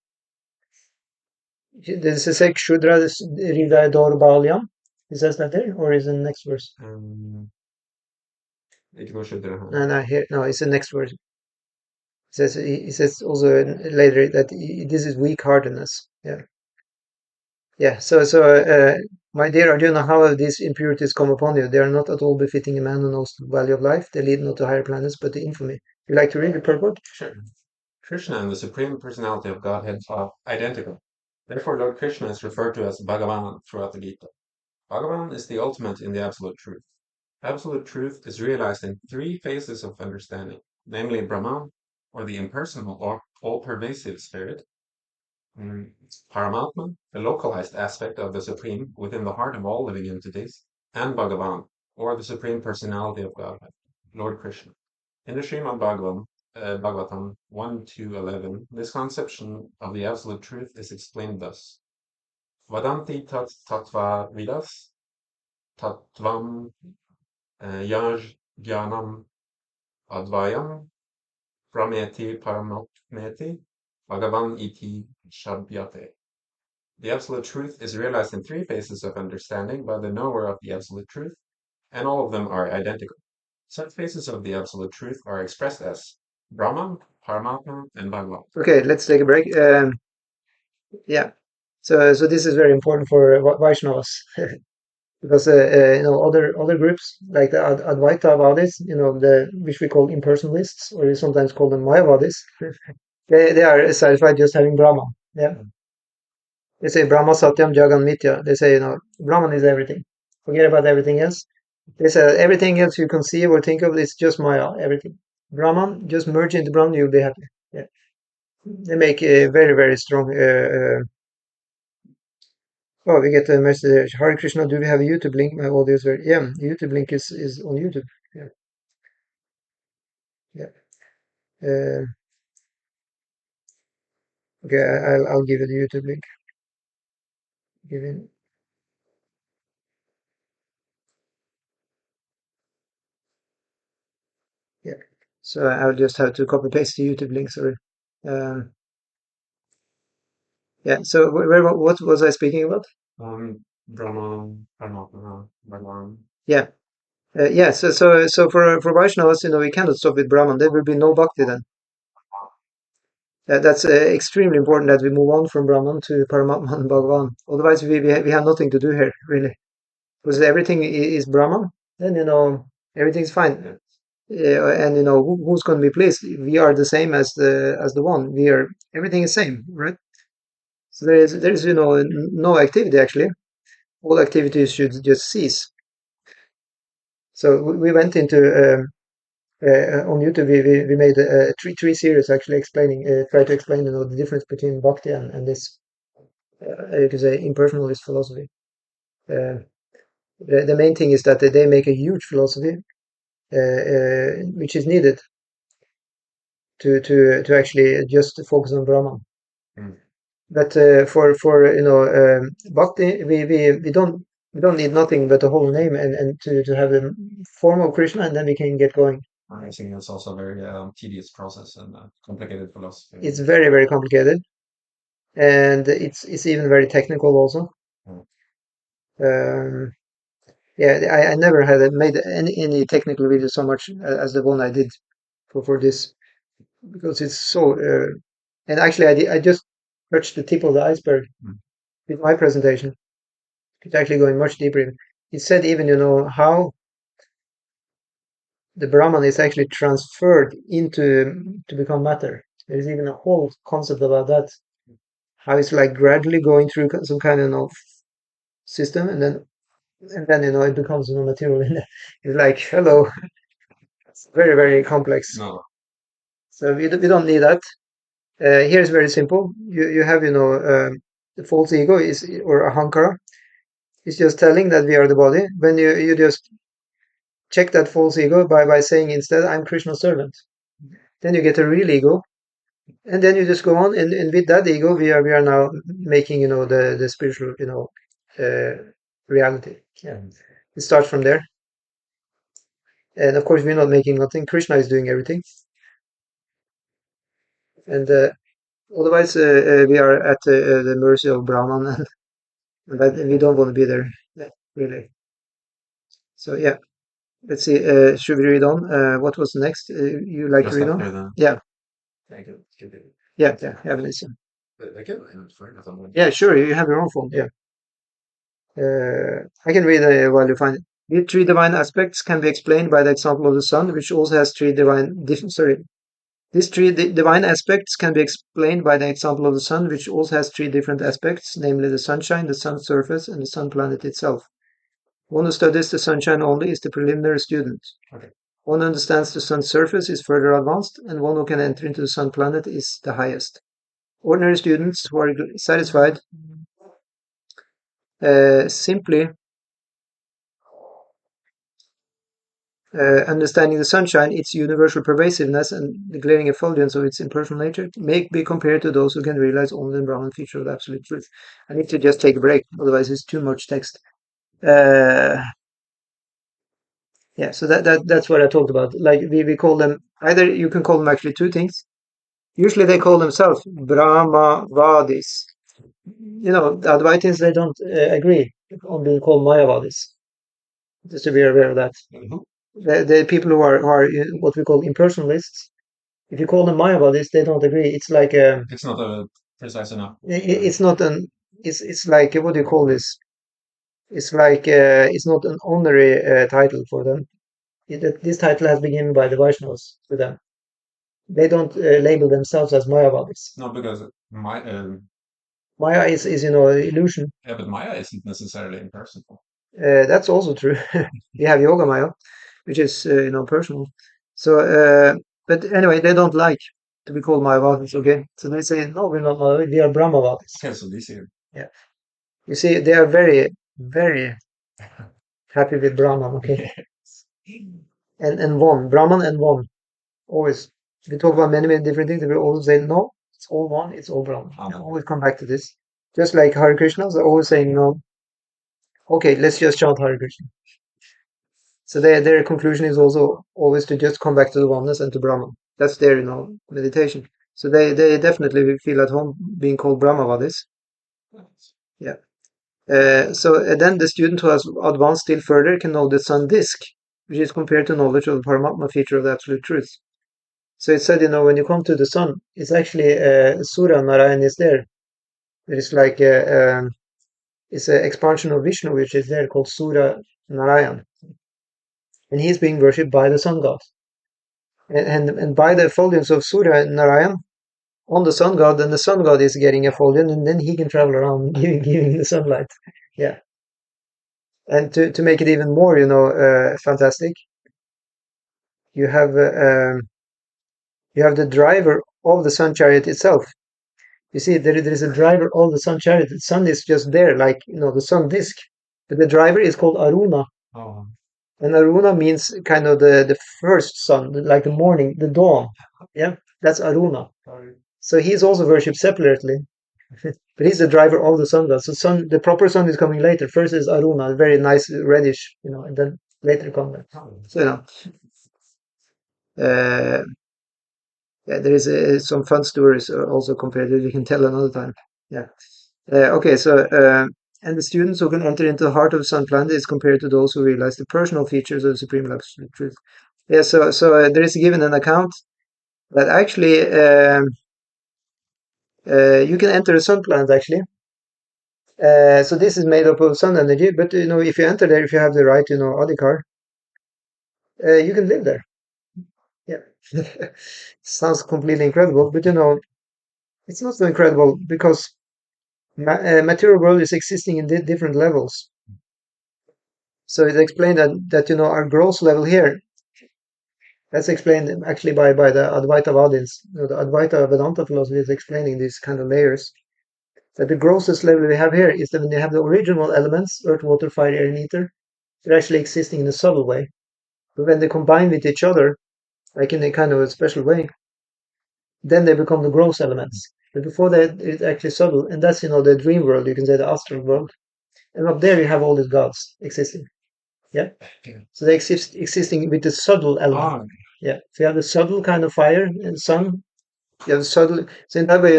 Does it say Kshudra Hridaya Balyam? He says that there, or is it the next verse? No, here, no, it's the next verse. He says also later that this is weak-heartedness. Yeah. So, my dear Arjuna, how have these impurities come upon you? They are not at all befitting a man who knows the value of life. They lead not to higher planets, but to infamy. You like to read the purport?
Sure. Krishna and the Supreme Personality of Godhead are identical. Therefore, Lord Krishna is referred to as Bhagavan throughout the Gita. Bhagavan is the ultimate in the absolute truth. Absolute truth is realized in three phases of understanding, namely Brahman, or the impersonal or all-pervasive spirit, Paramatma, the localized aspect of the Supreme within the heart of all living entities, and Bhagavan, or the Supreme Personality of Godhead, Lord Krishna. In the Srimad Bhagavatam 1-11, this conception of the absolute truth is explained thus. Vadanti tat tattva vidas tattvam yaj jnanam advayam prameti paramatmeti bhagavan iti shabhyate. The absolute truth is realized in three phases of understanding by the knower of the absolute truth, and all of them are identical. Such phases of the absolute truth are expressed as Brahman, Paramatma, and Bhagavan.
Okay, let's take a break. Yeah. So this is very important for Vaishnavas. Because other groups like the Advaitavadis, which we call impersonalists, or we sometimes call them Mayavadis, they are satisfied just having Brahman. Yeah, they say Brahma Satyam Jagan Mitya. They say Brahman is everything. Forget about everything else. They say everything else you conceive or think of is just Maya. Everything Brahman, just merge into Brahman, you'll be happy. Yeah, they make a very strong. Oh, we get a message. Hare Krishna, do we have a YouTube link? My audio is very. Yeah, the YouTube link is on YouTube. Yeah. Uh, okay, I'll give you the YouTube link. Give in. Yeah. So I'll just have to copy paste the YouTube link. Sorry. Um, yeah. So what was I speaking about?
Brahman, Paramatma, Bhagavan.
Yeah. Yeah. So for Vaishnavas, we cannot stop with Brahman. There will be no bhakti then. That's extremely important that we move on from Brahman to Paramatman and Bhagavan. Otherwise, we have nothing to do here, really. Because everything is Brahman, then, everything's fine. And, who's going to be pleased? We are the same as the one. Everything is same, right? So there is no activity actually. All activities should just cease. So we went into on YouTube. We made three series actually explaining, try to explain the difference between bhakti and this you could say impersonalist philosophy. Uh, the main thing is that they make a huge philosophy which is needed to actually just focus on Brahman.
Mm.
But for bhakti, we don't need nothing but the whole name and to have the form of Krishna, and then we can get going.
I think it's also a very tedious process and complicated philosophy.
It's very very complicated, and it's even very technical also.
Mm.
Um, yeah, I never had made any technical video so much as the one I did for this, because it's so. And actually, I just touched the tip of the iceberg
Mm.
with my presentation. It's actually going much deeper in. It said even how the Brahman is actually transferred into to become matter. There is even a whole concept about that. How it's like gradually going through some kind of system, and then it becomes material. It's like, hello, it's very very complex.
No.
So we don't need that. Here's very simple. You have the false ego is or ahankara. It's just telling that we are the body. When you just check that false ego by saying instead, I'm Krishna's servant. Then you get a real ego, and then you just go on, and with that ego, we are now making the spiritual reality. Yeah, it starts from there, and of course we're not making nothing. Krishna is doing everything, and otherwise we are at the mercy of Brahman, and that we don't want to be there, really. So yeah, let's see. Should we read on? What was next? You like to
Just
read
after
on?
the.
Yeah,
Thank you.
yeah. Have a listen.
Okay, I'm fine.
Yeah, sure. You have your own phone. Yeah. I can read while you find it. The three divine aspects can be explained by the example of the sun, which also has three divine. Sorry, these three divine aspects can be explained by the example of the sun, which also has three different aspects, namely the sunshine, the sun's surface, and the sun planet itself. One who studies the sunshine only is the preliminary student.
Okay.
One who understands the sun's surface is further advanced, and one who can enter into the sun planet is the highest. Ordinary students who are satisfied simply understanding the sunshine, its universal pervasiveness, and the glaring effulgence of its impersonal nature may be compared to those who can realize only the Brahman feature of the absolute truth. I need to just take a break, otherwise it's too much text. Yeah, so that's what I talked about. Like we call them, either you can call them actually two things. Usually they call themselves Brahmavadis. The Advaitins, they don't agree on being called Mayavadis. Just to be aware of that.
Mhm.
The people who are what we call impersonalists, if you call them Mayavadis, they don't agree. It's like
It's not precise enough.
it's not an it's like what do you call this? It's like it's not an honorary title for them. This title has been given by the Vaishnavas to them. They don't label themselves as Mayavadis.
No, because
Maya is illusion.
yeah, but Maya isn't necessarily impersonal.
That's also true. We have Yoga Maya, which is personal. So, but anyway, they don't like to be called Mayavadis. Okay, so they say no, we're not Mayavadis. We are Brahmavadis.
Okay, so this here.
Yeah, you see, they are very very happy with Brahman. Okay, and one Brahman and one. Always, we talk about many different things. We always say no, it's all one. It's all Brahman.
Um,
Always come back to this. Just like Hare Krishnas are always saying no. Okay, let's just chant Hare Krishna. So their conclusion is also always to just come back to the oneness and to Brahman. That's their meditation. So they definitely feel at home being called Brahmavadis. Yeah. So then the student who has advanced still further can know the sun disk, which is compared to knowledge of the Paramatma feature of the absolute truth. So it said, when you come to the sun, it's actually Surya Narayan is there. It's like it's an expansion of Vishnu, which is there called Surya Narayan, and he's being worshipped by the sun god. And by the effulgence of Surya Narayan on the sun god, then the sun god is getting effulgent, and then he can travel around giving the sunlight. Yeah. And to make it even more, fantastic, you have the driver of the sun chariot itself. You see, there is a driver of the sun chariot. The sun is just there, like the sun disk, but the driver is called Aruna. And Aruna means kind of the first sun, like the morning, the dawn. Yeah, that's Aruna. So he's also worshipped separately, but he's the driver of the sun god. So the proper sun is coming later. First is Aruna, very nice reddish, and then later come the. So uh, yeah, there is some fun stories also compared that we can tell another time. Yeah. Okay, so and the students who can enter into the heart of the sun planet is compared to those who realize the personal features of the supreme absolute truth. Yeah, so there is given an account that actually you can enter a sun planet actually. So this is made up of sun energy, but if you enter there, if you have the right, Adhikar, you can live there. Yeah, sounds completely incredible, but it's not so incredible because material world is existing in different levels. So it's explained that our gross level here. That's explained actually by the Advaita Vadins. The Advaita Vedanta philosophy is explaining these kind of layers. That the grossest level we have here is that when you have the original elements, earth, water, fire, air, and ether, they're actually existing in a subtle way. But when they combine with each other, like in a kind of a special way, then they become the gross elements. But before that, it's actually subtle, and that's the dream world. You can say the astral world, and up there you have all these gods existing. Yeah. So they existing with the subtle element. Yeah. So you have the subtle kind of fire and sun. You have the subtle. So in that way,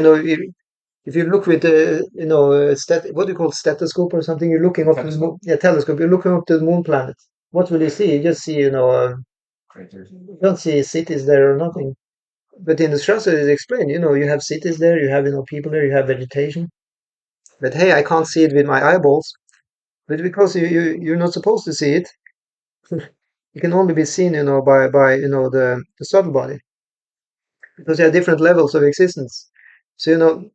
if you look with what do you call stethoscope or something, you're looking up to the moon. Yeah, telescope. You're looking up to the moon planet. What will you see? You just see, you don't see cities there or nothing. But in the Shastra, it's explained. You have cities there. You have, people there. You have vegetation. But hey, I can't see it with my eyeballs. But because you're not supposed to see it, it can only be seen, by the subtle body, because there are different levels of existence. So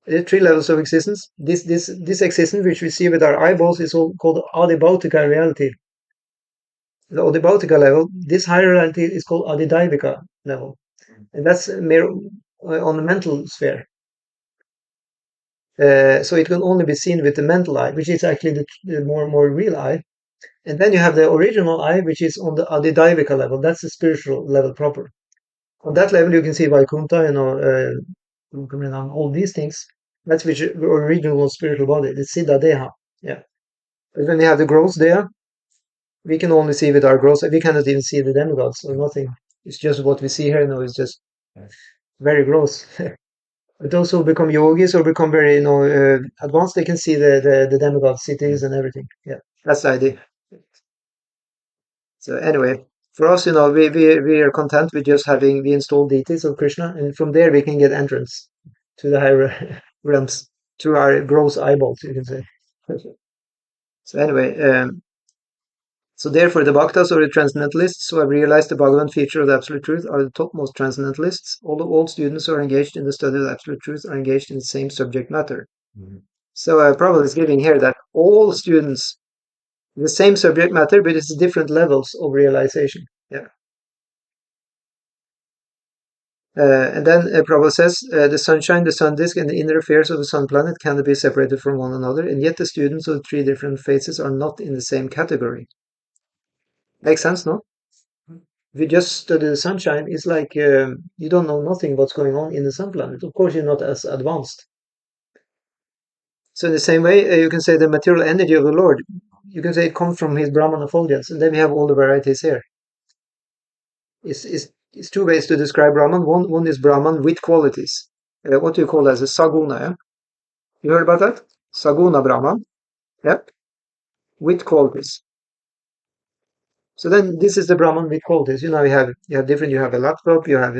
there are three levels of existence. This existence which we see with our eyeballs is all called adibautika reality. The adibautika level, this higher reality is called adidaivika level, and that's mere on the mental sphere. So it can only be seen with the mental eye, which is actually the more real eye. And then you have the original eye, which is on the adidaivika level. That's the spiritual level proper. On that level, you can see Vaikuntha, all these things. That's which original spiritual body, the Siddha Deha. Yeah. But when we have the gross Deha, we can only see with our gross. We cannot even see the demigods or nothing. It's just what we see here now is just very gross. But those who become yogis or become very, advanced, they can see the demigod cities and everything. Yeah, that's the idea. So anyway, for us, we are content with just having the installed deities of Krishna, and from there we can get entrance to the higher realms through our gross eyeballs, you can say. So anyway, so therefore the Bhaktas or the Transcendentalists who have realized the Bhagavan feature of the Absolute Truth are the topmost Transcendentalists. All students who are engaged in the study of the Absolute Truth are engaged in the same subject matter. So Prabhupada is giving here that all students, the same subject matter, but it's different levels of realization. Yeah. And then Prabhupada says, the sunshine, the sun disk, and the inner affairs of the sun planet cannot be separated from one another, and yet the students of the three different phases are not in the same category. Makes sense, no? If you just study the sunshine, it's like you don't know nothing what's going on in the sun planet. Of course, you're not as advanced. So in the same way, you can say the material energy of the Lord, you can say it comes from his Brahman effulgence, and then we have all the varieties here. It's two ways to describe Brahman. One is Brahman with qualities. What do you call as a saguna? Yeah? You heard about that? Saguna Brahman. Yeah, with qualities. So then this is the Brahman with qualities. You have different. You have a laptop. You have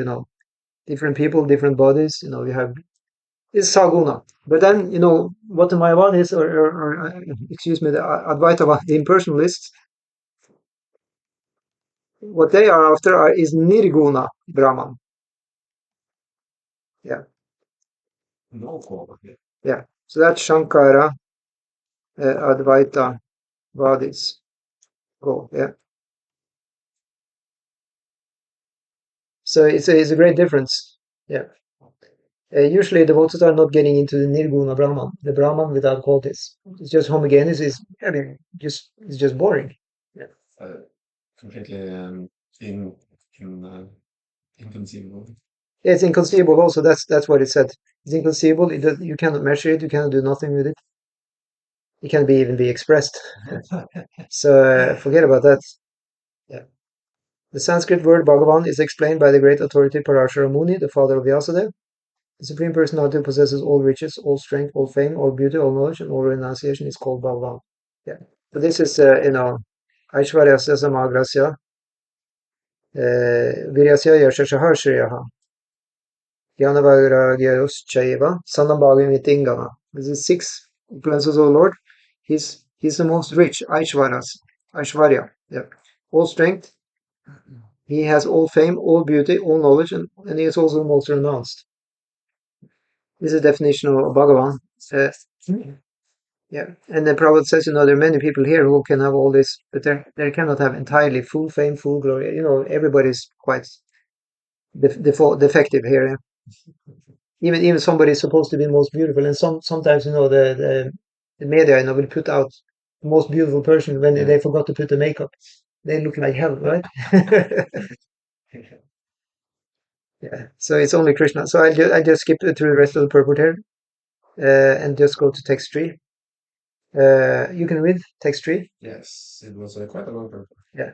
different people, different bodies. You have is Saguna. But then what my one is, or excuse me, the Advaita one, the impersonalists. What they are after is Nirguna Brahman. Yeah,
No quality.
yeah. So that's Shankara, Advaita, Vadis. Go. Yeah. So it's a great difference. Yeah. Usually the devotees are not getting into the Nirguna Brahman, the Brahman without qualities. It's just homogeneous. I mean, it's just boring. Yeah.
Completely in in inconceivable.
It's inconceivable. Also, that's what it said. It's inconceivable. You cannot measure it. You cannot do nothing with it. It can't even be expressed. So forget about that. Yeah. The Sanskrit word Bhagavan is explained by the great authority Parashara Muni, the father of Vyasadeva. The Supreme Personality possesses all riches, all strength, all fame, all beauty, all knowledge, and all renunciation is called Bhagavan. Yeah. So this is, Aishvaryasya Samagrasya, Viryasya Yashashaha Shriyaha, Jnanavairagyayuschaiva, Sanambhagamitingana. This is six influences of the Lord. He's the most rich, Aishvarya. Yeah. All strength. He has all fame, all beauty, all knowledge, and he is also the most renounced. This is the definition of Bhagavan. Uh, yeah, and the Prophet says, there are many people here who can have all this, but they cannot have entirely full fame, full glory. Everybody's quite defective here. Yeah? Even somebody is supposed to be most beautiful, and sometimes the media will put out the most beautiful person when they forgot to put the makeup. They look like hell, right? Yeah. So it's only Krishna. So I just skip through the rest of the purport here, and just go to text 3. You can read text 3.
Yes, it was quite a long purport.
Yeah.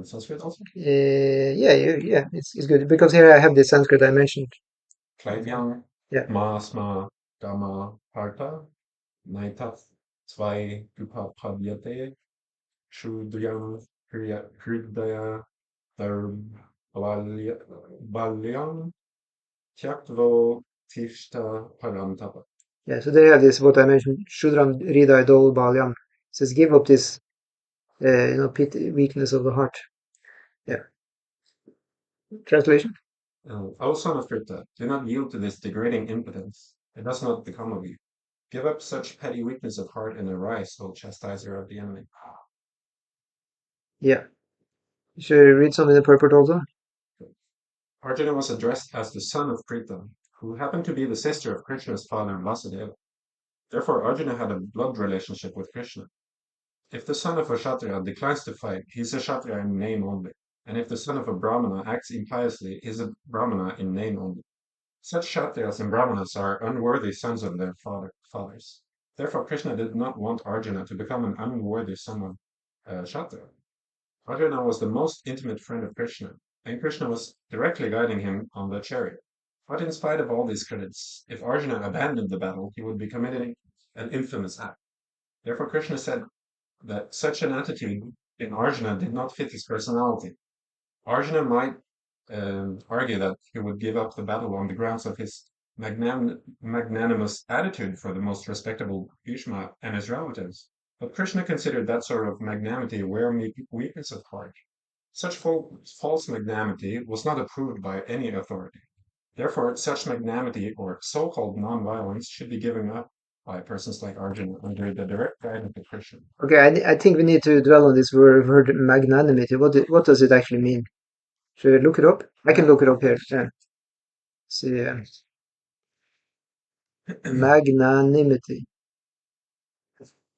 Sanskrit also.
Yeah. It's good because here I have the Sanskrit I mentioned.
Kleidjang,
Yeah.
Masma, Gama, Harta, Naitat, Zwei, Upapadyate, Shudryam, Hridaya, Balyam, Tyaktvo, Tishta, Parantapa.
Yeah. So they have this what I mentioned. Shudram Hridaya Dol Balyam. It says give up this weakness of the heart. Yeah. Translation.
O son of Krita, do not yield to this degrading impotence. It does not become of you. Give up such petty weakness of heart and arise, O chastiser of the enemy.
Yeah. Should I read some in the purport also?
Arjuna was addressed as the son of Krita, who happened to be the sister of Krishna's father Vasudeva. Therefore, Arjuna had a blood relationship with Krishna. If the son of a Kshatriya declines to fight, he is a Kshatriya in name only. And if the son of a Brahmana acts impiously, he is a Brahmana in name only. Such Kshatriyas and Brahmanas are unworthy sons of their fathers. Therefore, Krishna did not want Arjuna to become an unworthy son of Kshatriya. Arjuna was the most intimate friend of Krishna, and Krishna was directly guiding him on the chariot. But in spite of all these credits, if Arjuna abandoned the battle, he would be committing an infamous act. Therefore, Krishna said that such an attitude in Arjuna did not fit his personality. Arjuna might argue that he would give up the battle on the grounds of his magnanimous attitude for the most respectable Bhishma and his relatives. But Krishna considered that sort of magnanimity a rare weakness of heart. Such false magnanimity was not approved by any authority. Therefore, such magnanimity or so-called non-violence should be given up by persons like Arjuna under the direct guidance of Krishna.
Okay, I think we need to dwell on this word magnanimity. What does it actually mean? Should I look it up? I can look it up here. Yeah. See, magnanimity.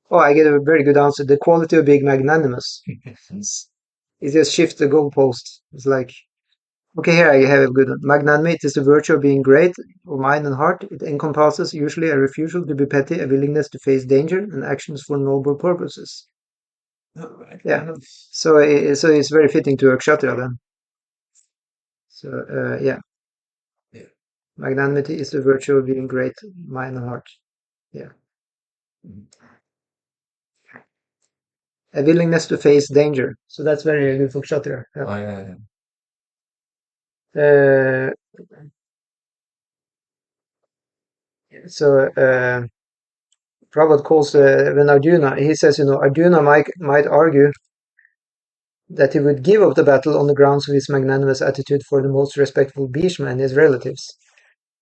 Oh, I get a very good answer. The quality of being magnanimous. It just shifts the goalpost. It's like, okay, here I have a good one. Magnanimity is the virtue of being great of mind and heart. It encompasses usually a refusal to be petty, a willingness to face danger, and actions for noble purposes. Yeah. So it's very fitting to a kshatriya then. So yeah. Magnanimity is the virtue of being great of mind and heart. Yeah. A willingness to face danger. So that's very good for Kshatriya. Yeah.
Oh, yeah,
Uh, so Prabhupada calls when Arjuna, he says, Arjuna might argue that he would give up the battle on the grounds of his magnanimous attitude for the most respectful Bhishma and his relatives.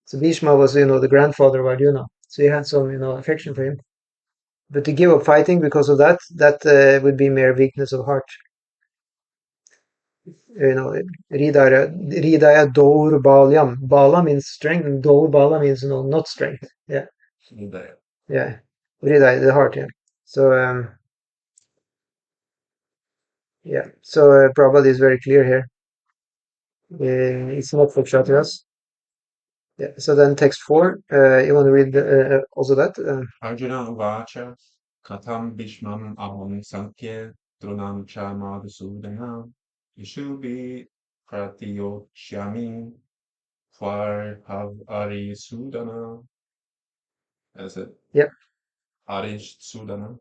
So Bhishma was, the grandfather of Arjuna. So he had some, affection for him. But to give up fighting because of that would be mere weakness of heart. Ridaya Daur Balyam. Bala means strength, and Daur Bala means, not strength. Yeah.
yeah.
Yeah. Ridaya, the heart, yeah. So, yeah. So, Prabhupada is very clear here. It's not for Kshatriyas. Yeah. So then text 4, you want to read also that?
Arjuna Uvacha Katam Bhishmam Aham Sankhya Drunam Cha Madhusudana Yishubi Pratiyokshami Tvar Ari Sudana. Is it?
Yeah.
Arish Sudana?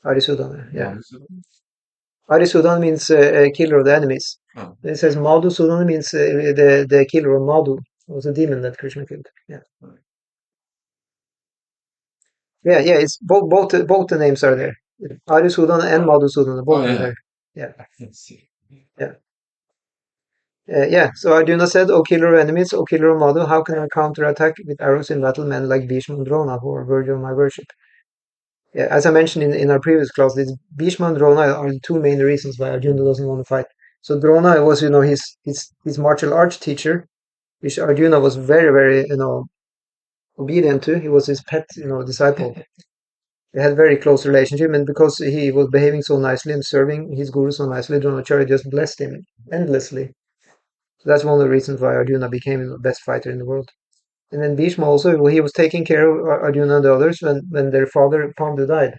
Arisudana, yeah.
Madhusudana?
Arisudana means killer of the enemies.
Oh.
It says Madhusudana means the killer of Madhu. It was a demon that Krishna killed. Yeah. Yeah, it's both the names are there. Arisudana and Madhusudana, both are there. Yeah.
Let's see.
Yeah. So Arjuna said, O killer of enemies, O killer of Madhu, how can I counterattack with arrows in battle men like Bhishma and Drona, who are worthy of my worship? Yeah, as I mentioned in our previous class, Bhishma and Drona are the two main reasons why Arjuna doesn't want to fight. So Drona was, his martial arts teacher, which Arjuna was very, very, obedient to. He was his pet, disciple. They had a very close relationship, and because he was behaving so nicely and serving his guru so nicely, Dronacharya just blessed him endlessly. So that's one of the reasons why Arjuna became the best fighter in the world. And then Bhishma also, he was taking care of Arjuna and the others when their father Pandu died.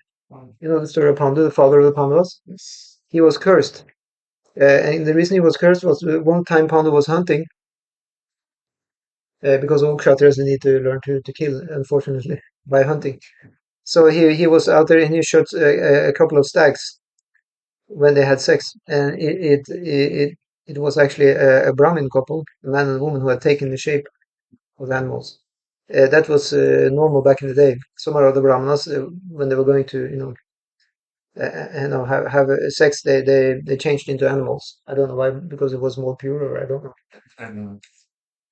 You know the story of Pandu, the father of the Pandavas?
Yes.
He was cursed. And the reason he was cursed was one time Pandu was hunting, because all Kshatriyas need to learn to kill, unfortunately, by hunting. So he was out there and he shot a couple of stags when they had sex, and it was actually a Brahmin couple, a man and a woman, who had taken the shape of animals. That was normal back in the day. Some of the Brahmanas, when they were going to, have sex, they changed into animals. I don't know why, because it was more pure, or I don't know.
And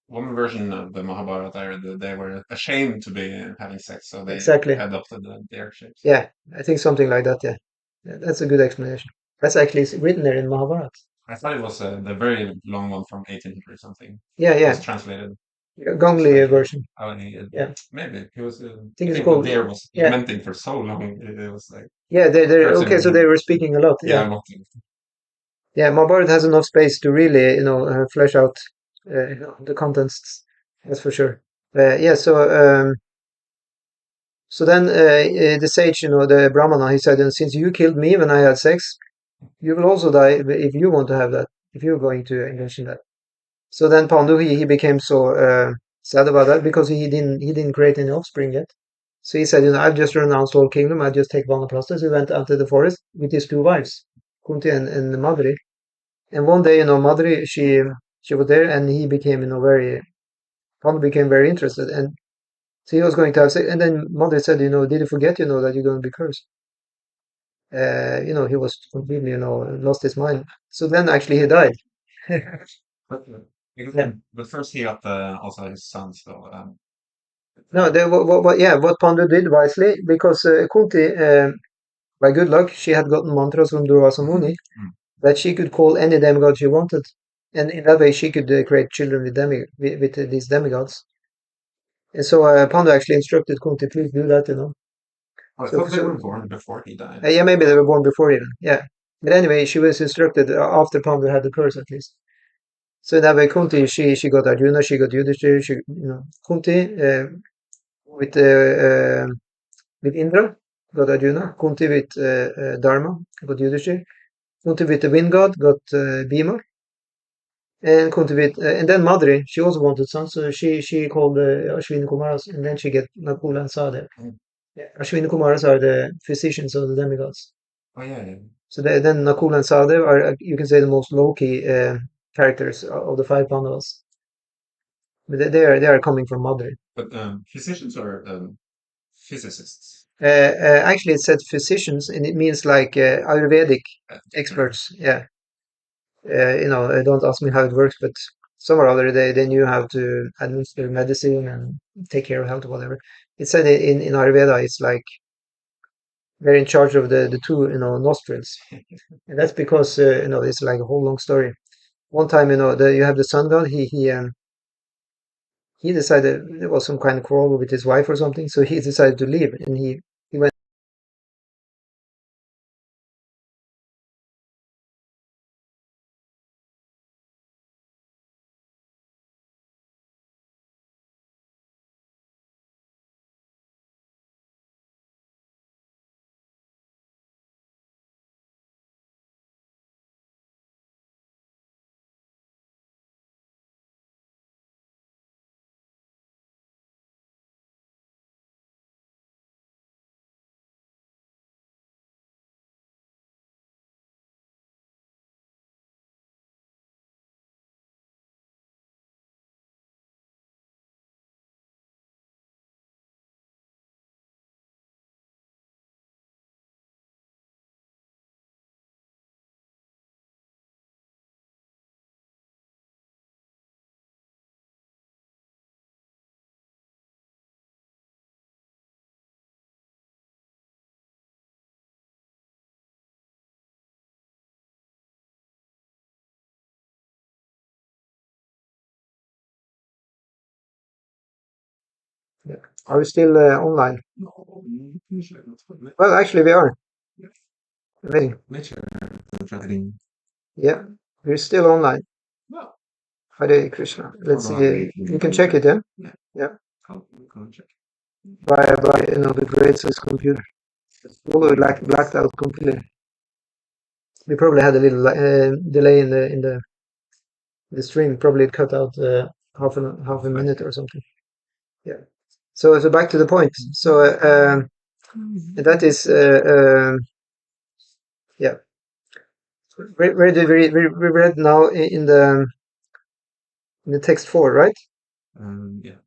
one version of the Mahabharata, I read that they were ashamed to be having sex, so they
Exactly.
adopted their shapes.
Yeah, I think something like that. Yeah, that's a good explanation. That's actually written there in Mahabharata.
I thought it was the very long one from 1800 something.
Yeah,
It
yeah.
was translated.
Gongli version.
Oh,
Yeah.
maybe he was.
I think it's
the
called.
deer was
Yeah.
lamenting for so long. It was like.
Yeah, they're
cursing
okay. So
him.
they were speaking a lot.
Yeah,
Yeah.
not.
Yeah, Mahabharata has enough space to really, flesh out the contents. That's for sure. Yeah. So then the sage, the Brahmana, he said, and since you killed me when I had sex, you will also die if you want to have that. If you're going to engage in that. So then Pandu, he became so sad about that because he didn't create any offspring yet. So he said, I've just renounced all kingdom. I just take Vanaprastha. So he went out to the forest with his two wives, Kunti and Madri. And one day, Madri, she was there, and he became, Pandu became very interested, and so he was going to have sex. And then Madri said, did you forget, that you're going to be cursed? He was completely, lost his mind. So then actually he died. Yeah.
But first he got also his sons though.
No, what Pandu did wisely, because Kunti, by good luck, she had gotten mantras from Durvasa Muni that she could call any demigod she wanted, and in that way she could create children with these demigods. And so Pandu actually instructed Kunti, please do that,
I
So,
thought they were born before he died.
yeah, maybe they were born before even. Yeah, but anyway, she was instructed after Pandu had the curse at least. So that way, Kunti, she got Arjuna, she got Yudhishthir, Kunti with Indra got Arjuna, Kunti with Dharma got Yudhishthir, Kunti with the wind god got Bhima, and Kunti with and then Madri, she also wanted sons, so she called Ashwini Kumaras, and then she get Nakula and Sahadev. Yeah, Ashwini Kumaras are the physicians of the demigods.
Oh yeah.
So then Nakul and Sahadev are, you can say, the most low-key characters of the five Pandavas. But they are coming from mother.
But physicians are physicists.
Actually, it said physicians, and it means like Ayurvedic experts. Yeah. Don't ask me how it works, but some or other they knew how to administer medicine and take care of health or whatever. It said in Ayurveda, it's like they're in charge of the two nostrils, and that's because it's like a whole long story. One time, you have the sun god. He decided there was some kind of quarrel with his wife or something, so he decided to leave, and he went. Yeah. Are we still online? Well, actually, we are. Amazing. Yeah, we're still online. Hare Krishna. Let's see. You can check it, yeah? Yeah. By the grace of his computer. Although it blacked out completely. We probably had a little delay in the stream. Probably it cut out half a minute or something. Yeah. So back to the point. So that is yeah. Where did we read now in the text 4, right?
Yeah.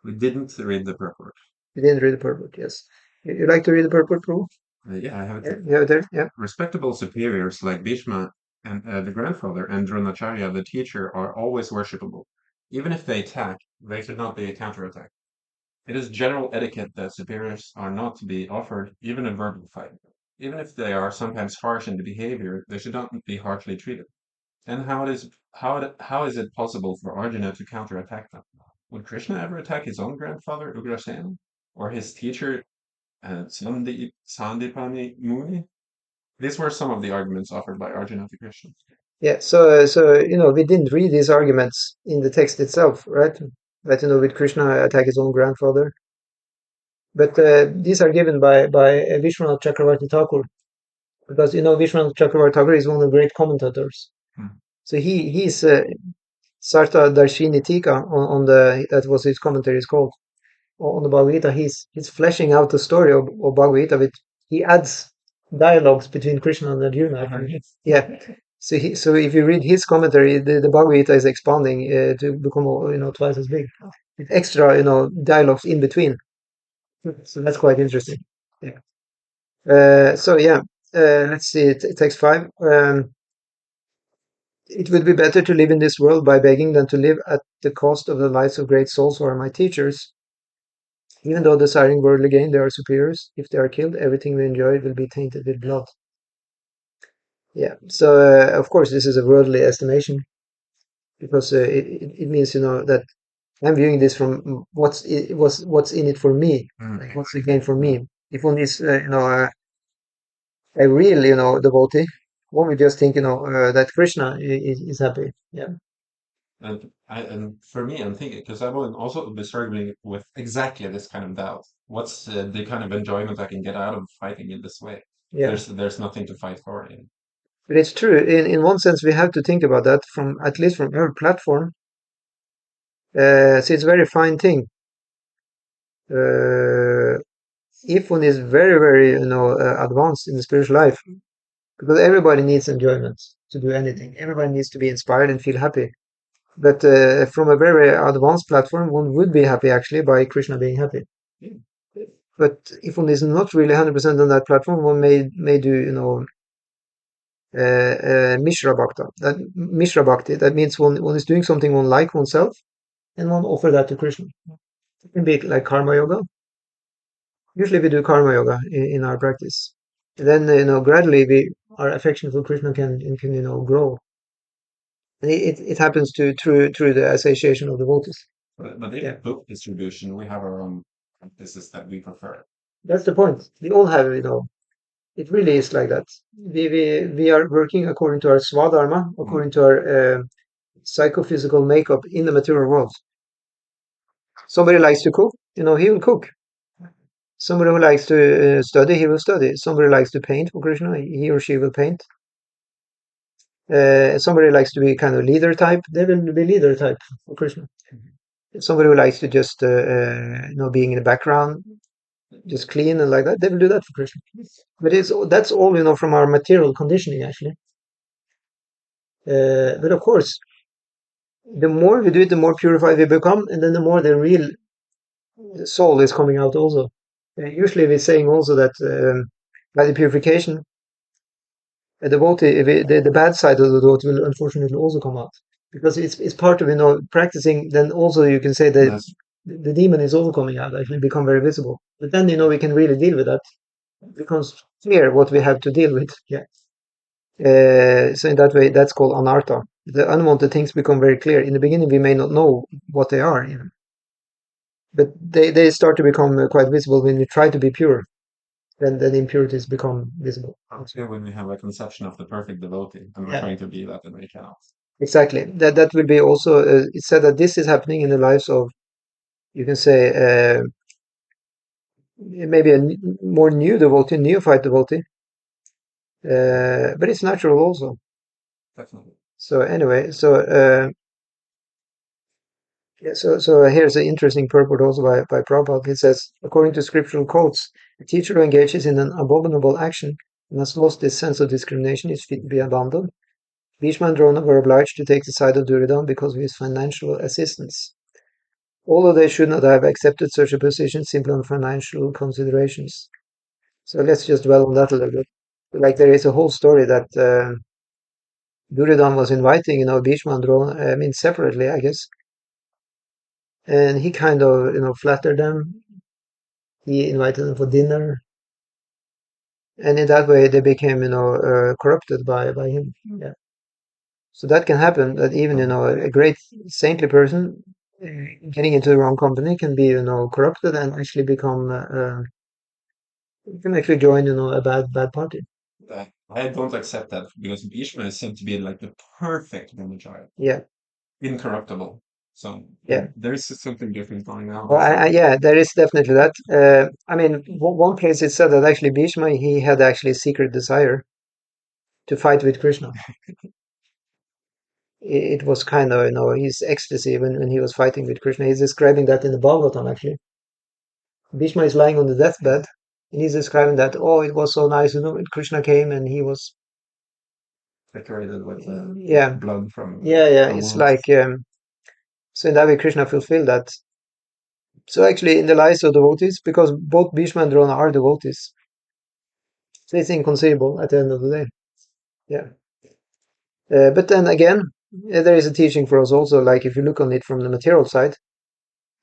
We didn't read the purport.
You didn't read the purport, yes. You like to read the purport, Prabhu?
Yeah, I have it.
Yeah, you have it there? Yeah.
Respectable superiors like Bhishma and the grandfather and Dronacharya, the teacher, are always worshipable. Even if they attack, they should not be a counterattack. It is general etiquette that superiors are not to be offered even a verbal fight. Even if they are sometimes harsh in the behavior, they should not be harshly treated. And how is it possible for Arjuna to counterattack them? Would Krishna ever attack his own grandfather, Ugrasena, or his teacher, Sandipani Muni? These were some of the arguments offered by Arjuna to Krishna.
Yeah, so we didn't read these arguments in the text itself, right? But with Krishna attack his own grandfather. But these are given by Vishwanath Chakravarti Thakur, because Vishwanath Chakravarti Thakur is one of the great commentators. So he's Sarta Darshini Tika on that was his commentary is called on the Bhagavad Gita. He's fleshing out the story of Bhagavad Gita with he adds dialogues between Krishna and Arjuna. Yeah. So if you read his commentary, the Bhagavad Gita is expanding to become twice as big with extra dialogues in between. So that's quite interesting. Yeah. So yeah, let's see. Text 5. It would be better to live in this world by begging than to live at the cost of the lives of great souls who are my teachers. Even though desiring worldly gain, they are superiors. If they are killed, everything we enjoy will be tainted with blood. Yeah. So of course, this is a worldly estimation because it means that I'm viewing this from what's in it for me, like what's the gain for me. If one is a real devotee, one would just think that Krishna is happy. Yeah.
And for me, I'm thinking because I will also be struggling with exactly this kind of doubt. What's the kind of enjoyment I can get out of fighting in this way?
Yeah.
There's nothing to fight for.
But it's true. In one sense, we have to think about that from at least from our platform. So it's a very fine thing. If one is very, very, advanced in the spiritual life, because everybody needs enjoyment to do anything. Everybody needs to be inspired and feel happy. But from a very advanced platform, one would be happy actually by Krishna being happy. But if one is not really 100% on that platform, one may do, Mishra Bhakti. That means one is doing something one like oneself, and one offer that to Krishna. It can be like karma yoga. Usually we do karma yoga in our practice. And then, gradually our affection for Krishna can grow. And it happens through the association of devotees.
But in
Yeah.
book distribution, we have our own practices that we prefer.
That's the point. We all have, it really is like that. We are working according to our swadharma, according to our psychophysical makeup in the material world. Somebody likes to cook, he will cook. Somebody who likes to study, he will study. Somebody likes to paint for Krishna, he or she will paint. Somebody likes to be kind of leader type, they will be leader type for Krishna. Somebody who likes to just, being in the background, just clean and like that, they will do that for Krishna. But that's all, from our material conditioning, actually. But of course, the more we do it, the more purified we become, and then the more the real soul is coming out also. Usually we're saying also that by the purification, a devotee, the bad side of the devotee will unfortunately also come out. Because it's part of, practicing, then also you can say that the demon is also coming out, actually become very visible. But then, we can really deal with that. It becomes clear what we have to deal with. Yeah. So in that way, that's called anartha. The unwanted things become very clear. In the beginning, we may not know what they are, even. But they start to become quite visible when we try to be pure. Then the impurities become visible.
Yeah, when we have a conception of the perfect devotee, and we're trying to be that, and we cannot.
Exactly. That will be also. It's said that this is happening in the lives of, you can say, maybe a more new devotee, neophyte devotee. But it's natural also.
Definitely.
So anyway, so here's an interesting purport also by Prabhupada. It says, according to scriptural quotes, a teacher who engages in an abominable action and has lost his sense of discrimination is fit to be abandoned. Bhishma and Drona were obliged to take the side of Duryodhana because of his financial assistance, although they should not have accepted such a position simply on financial considerations. So let's just dwell on that a little bit. Like there is a whole story that Duryodhana was inviting, Bhishma and Drona, separately, I guess, and he kind of, flattered them. He invited them for dinner, and in that way they became, corrupted by him. Yeah. So that can happen. That even, a great saintly person getting into the wrong company can be, corrupted and actually become, can actually join, a bad party.
I don't accept that because Bhishma is said to be like the perfect brahmachari,
Yeah.
incorruptible. So
Yeah.
there's something different going on.
Well, yeah, there is definitely that. One place it said that actually Bhishma, he had actually a secret desire to fight with Krishna. It was kind of, his ecstasy when he was fighting with Krishna. He's describing that in the Bhagavatam, actually. Bhishma is lying on the deathbed, and he's describing that, oh, it was so nice, when Krishna came and he was
decorated with
yeah,
blood from
yeah. It's
wounds.
like so in that way Krishna fulfilled that. So actually, in the lives of devotees, because both Bhishma and Drona are devotees, so it's inconceivable at the end of the day. Yeah. But then again, there is a teaching for us also, like if you look on it from the material side.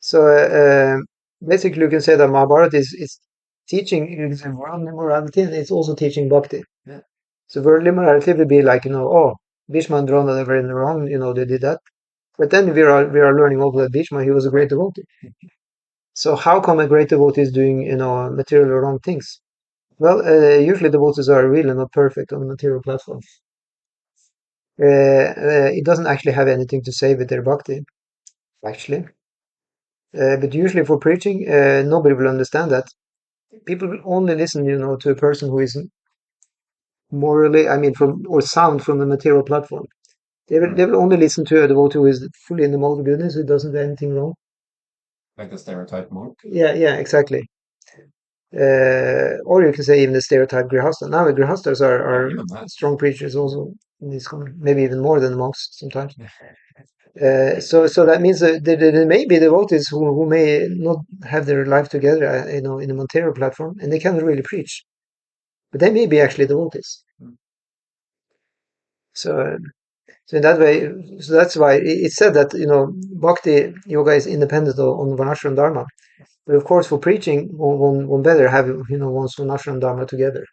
So basically, you can say that Mahabharata is teaching, you can say, worldly morality, and it's also teaching bhakti.
Yeah.
So worldly morality would be like, oh, Bhishma and Drona, they were in the wrong, they did that. But then we are learning also that Bhishma, he was a great devotee. So how come a great devotee is doing, material or wrong things? Well, usually devotees are really not perfect on the material platform. It doesn't actually have anything to say with their bhakti, actually. But usually for preaching, nobody will understand that. People will only listen, to a person who is morally, from or sound from the material platform. They will only listen to a devotee who is fully in the mode of goodness, who doesn't do anything wrong.
Like the stereotype monk.
Yeah, exactly. Or you can say even the stereotype grihasta. Now the grihastas are
Even that.
strong preachers also in Iskcon, maybe even more than monks sometimes. So that means that there may be devotees who may not have their life together, in a Montero platform, and they cannot really preach, but they may be actually devotees. So, so in that way, so that's why it's said that bhakti yoga is independent on Varnashram Dharma. But of course, for preaching, one better have one's Varnashram Dharma together.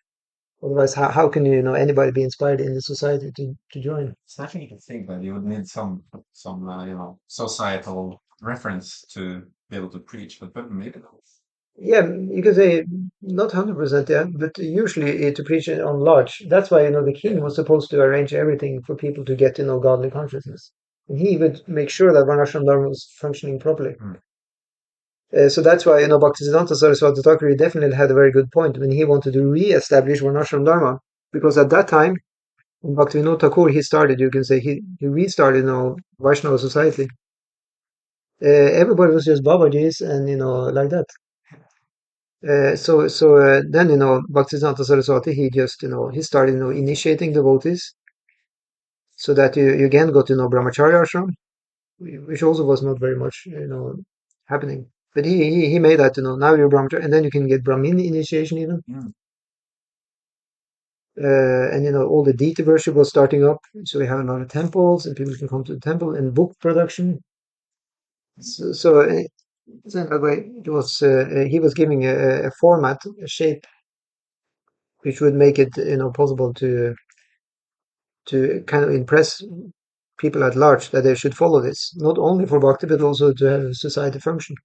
Otherwise, how can anybody be inspired in the society to join?
It's nothing to think that you would need some societal reference to be able to preach, but maybe not.
Yeah, you can say not 100%, yeah, but usually to preach it on large. That's why the king was supposed to arrange everything for people to get godly consciousness, and he would make sure that Varnashram Dharma was functioning properly. So that's why Bhaktisiddhanta Saraswati Thakur definitely had a very good point when he wanted to re-establish Varnashram Dharma, because at that time when Bhaktivinoda Thakur he started, you can say he restarted Vaishnava society. Everybody was just Babajis and like that. So then Bhaktisiddhanta Saraswati he just he started initiating devotees so that you again got Brahmacharya ashram, which also was not very much happening. But he made that now you're Brahmacharya, and then you can get Brahmin initiation even. And all the deity worship was starting up, so we have a lot of temples and people can come to the temple, and book production. So in that way it was he was giving a format, a shape, which would make it possible to kind of impress people at large that they should follow this, not only for bhakti but also to have a society function.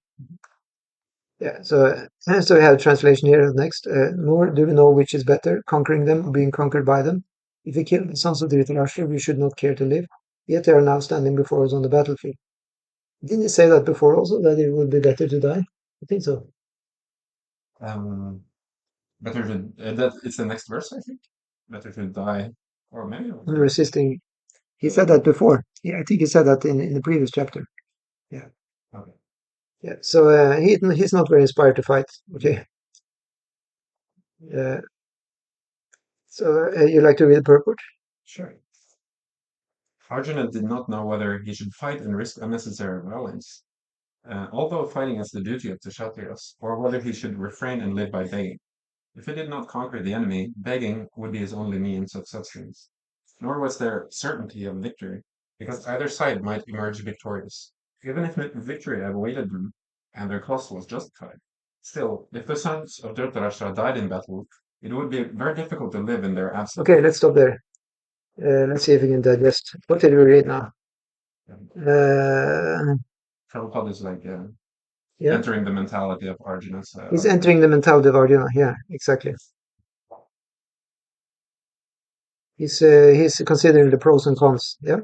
Yeah, so we have translation here next. Nor do we know which is better, conquering them or being conquered by them. If we kill the sons of Dhritarashtra, we should not care to live. Yet they are now standing before us on the battlefield. Didn't he say that before also, that it would be better to die? I think so.
Um, better to that it's the next verse, I think. Better to die, or maybe.
Resisting. He said that before. Yeah, I think he said that in the previous chapter. Yeah.
Okay.
Yeah. So he's not very inspired to fight. Okay. Uh, so you like to read the purport?
Sure. Arjuna did not know whether he should fight and risk unnecessary violence, although fighting is the duty of the Kshatriyas, or whether he should refrain and live by begging. If he did not conquer the enemy, begging would be his only means of subsistence. Nor was there certainty of victory, because either side might emerge victorious, even if victory awaited them and their cost was justified. Still, if the sons of Dhritarashtra died in battle, it would be very difficult to live in their absence.
Okay, let's stop there. Let's see if we can digest. What did we read now?
Prabhupada is like
Yeah,
entering the mentality of Arjuna's.
he's entering the mentality of Arjuna. Yeah, exactly. He's considering the pros and cons. Yeah.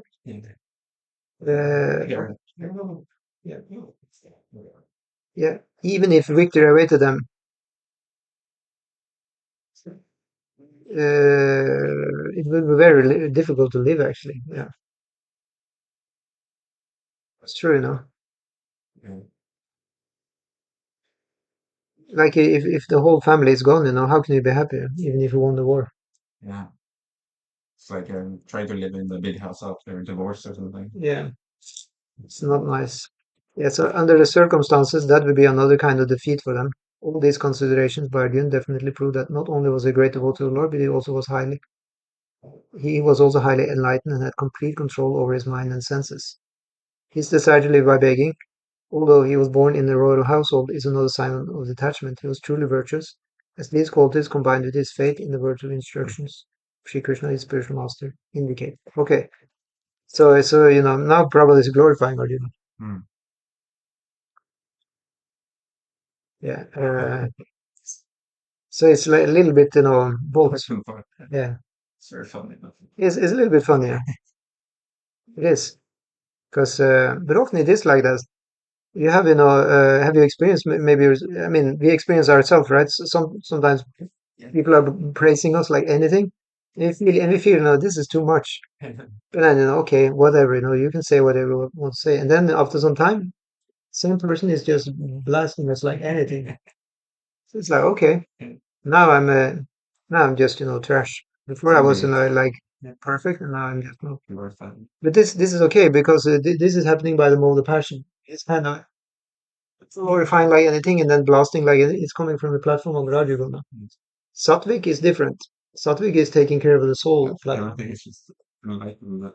Uh,
Here.
yeah. Yeah. Even if victory awaited them, it would be very difficult to live. Actually, yeah, it's true.
Yeah.
Like if the whole family is gone, how can you be happy even if you won the war?
Yeah. It's like trying to live in the big house after divorce or something.
Yeah, it's not nice. Yeah, so under the circumstances, that would be another kind of defeat for them. All these considerations by Arjuna definitely prove that not only was he great devote to the Lord, but he was also highly enlightened and had complete control over his mind and senses. His desire to live by begging, although he was born in a royal household, is another sign of detachment. He was truly virtuous, as these qualities combined with his faith in the words of instructions Sri Krishna, his spiritual master, indicate. Okay, so now Prabhupada is glorifying Arjuna.
Hmm.
Yeah. So it's like a little bit, both. Yeah.
It's very funny.
It's a little bit funny. It is. Because, but often it is like that. You have you experienced maybe, I mean, we experience ourselves, right? So sometimes people are praising us like anything. And we feel, this is too much. But then, okay, whatever, you can say whatever you want to say. And then after some time, same person is just blasting us like anything. So it's like, okay, now I'm just, trash. Before I was, like perfect, and now I'm just not. But this is okay because this is happening by the mode of passion. It's kind of glorifying like anything and then blasting like it's coming from the platform of Rajoguna. Sattvic is different. Sattvic is taking care of the soul. Like,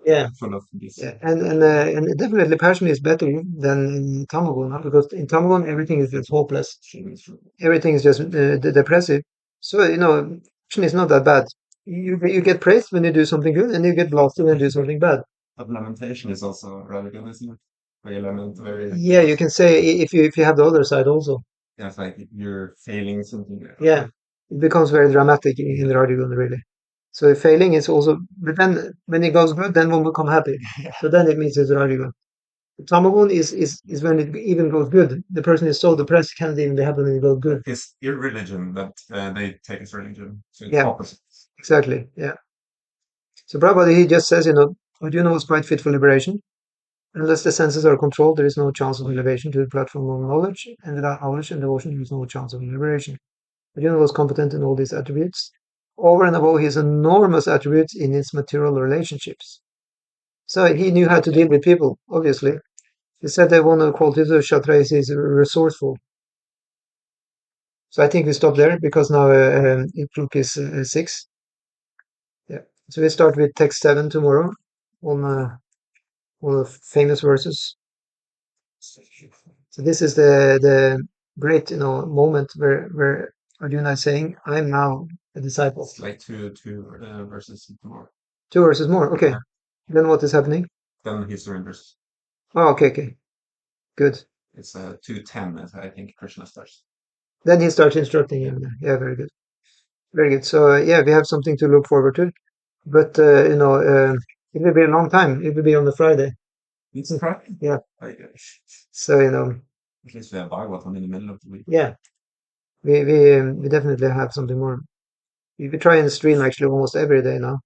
yeah, yeah, and definitely passion is better than in Tamagon because in Tamagon everything is just hopeless. Everything is just depressive. So passion is not that bad. You get praised when you do something good, and you get blasted when you do something bad. Yeah, you can say if you have the other side also. Yeah, it becomes very dramatic in the Radigun really. So failing is also, but then when it goes good, then one will become happy. So then it means it's Radigun. Tamagun is when it even goes good. The person is so depressed, can't even be happy when it goes good. Yeah, exactly. Yeah. So Prabhupada, he just says, Arjuna was quite fit for liberation. Unless the senses are controlled, there is no chance of elevation to the platform of knowledge, and without knowledge and devotion, there is no chance of liberation. Arjuna was competent in all these attributes, over and above his enormous attributes in his material relationships. So he knew how to deal with people, obviously. He said that one of the qualities of Kshatriya is resourceful. So I think we stop there because now Group is 6. Yeah. So we start with text 7 tomorrow on all the famous verses. So this is the great moment where Arjuna is saying, "I'm now a disciple." Like two verses more. Okay. Then what is happening? Then he surrenders. Oh, okay. Good. It's 2:10, I think Krishna starts. Then he starts instructing him. Yeah, very good. Very good. So yeah, we have something to look forward to. But it will be a long time. It will be on the Friday. It's a Friday? Yeah. So at least we have Bhagavatam in the middle of the week. Yeah. We definitely have something more. We try and stream actually almost every day now.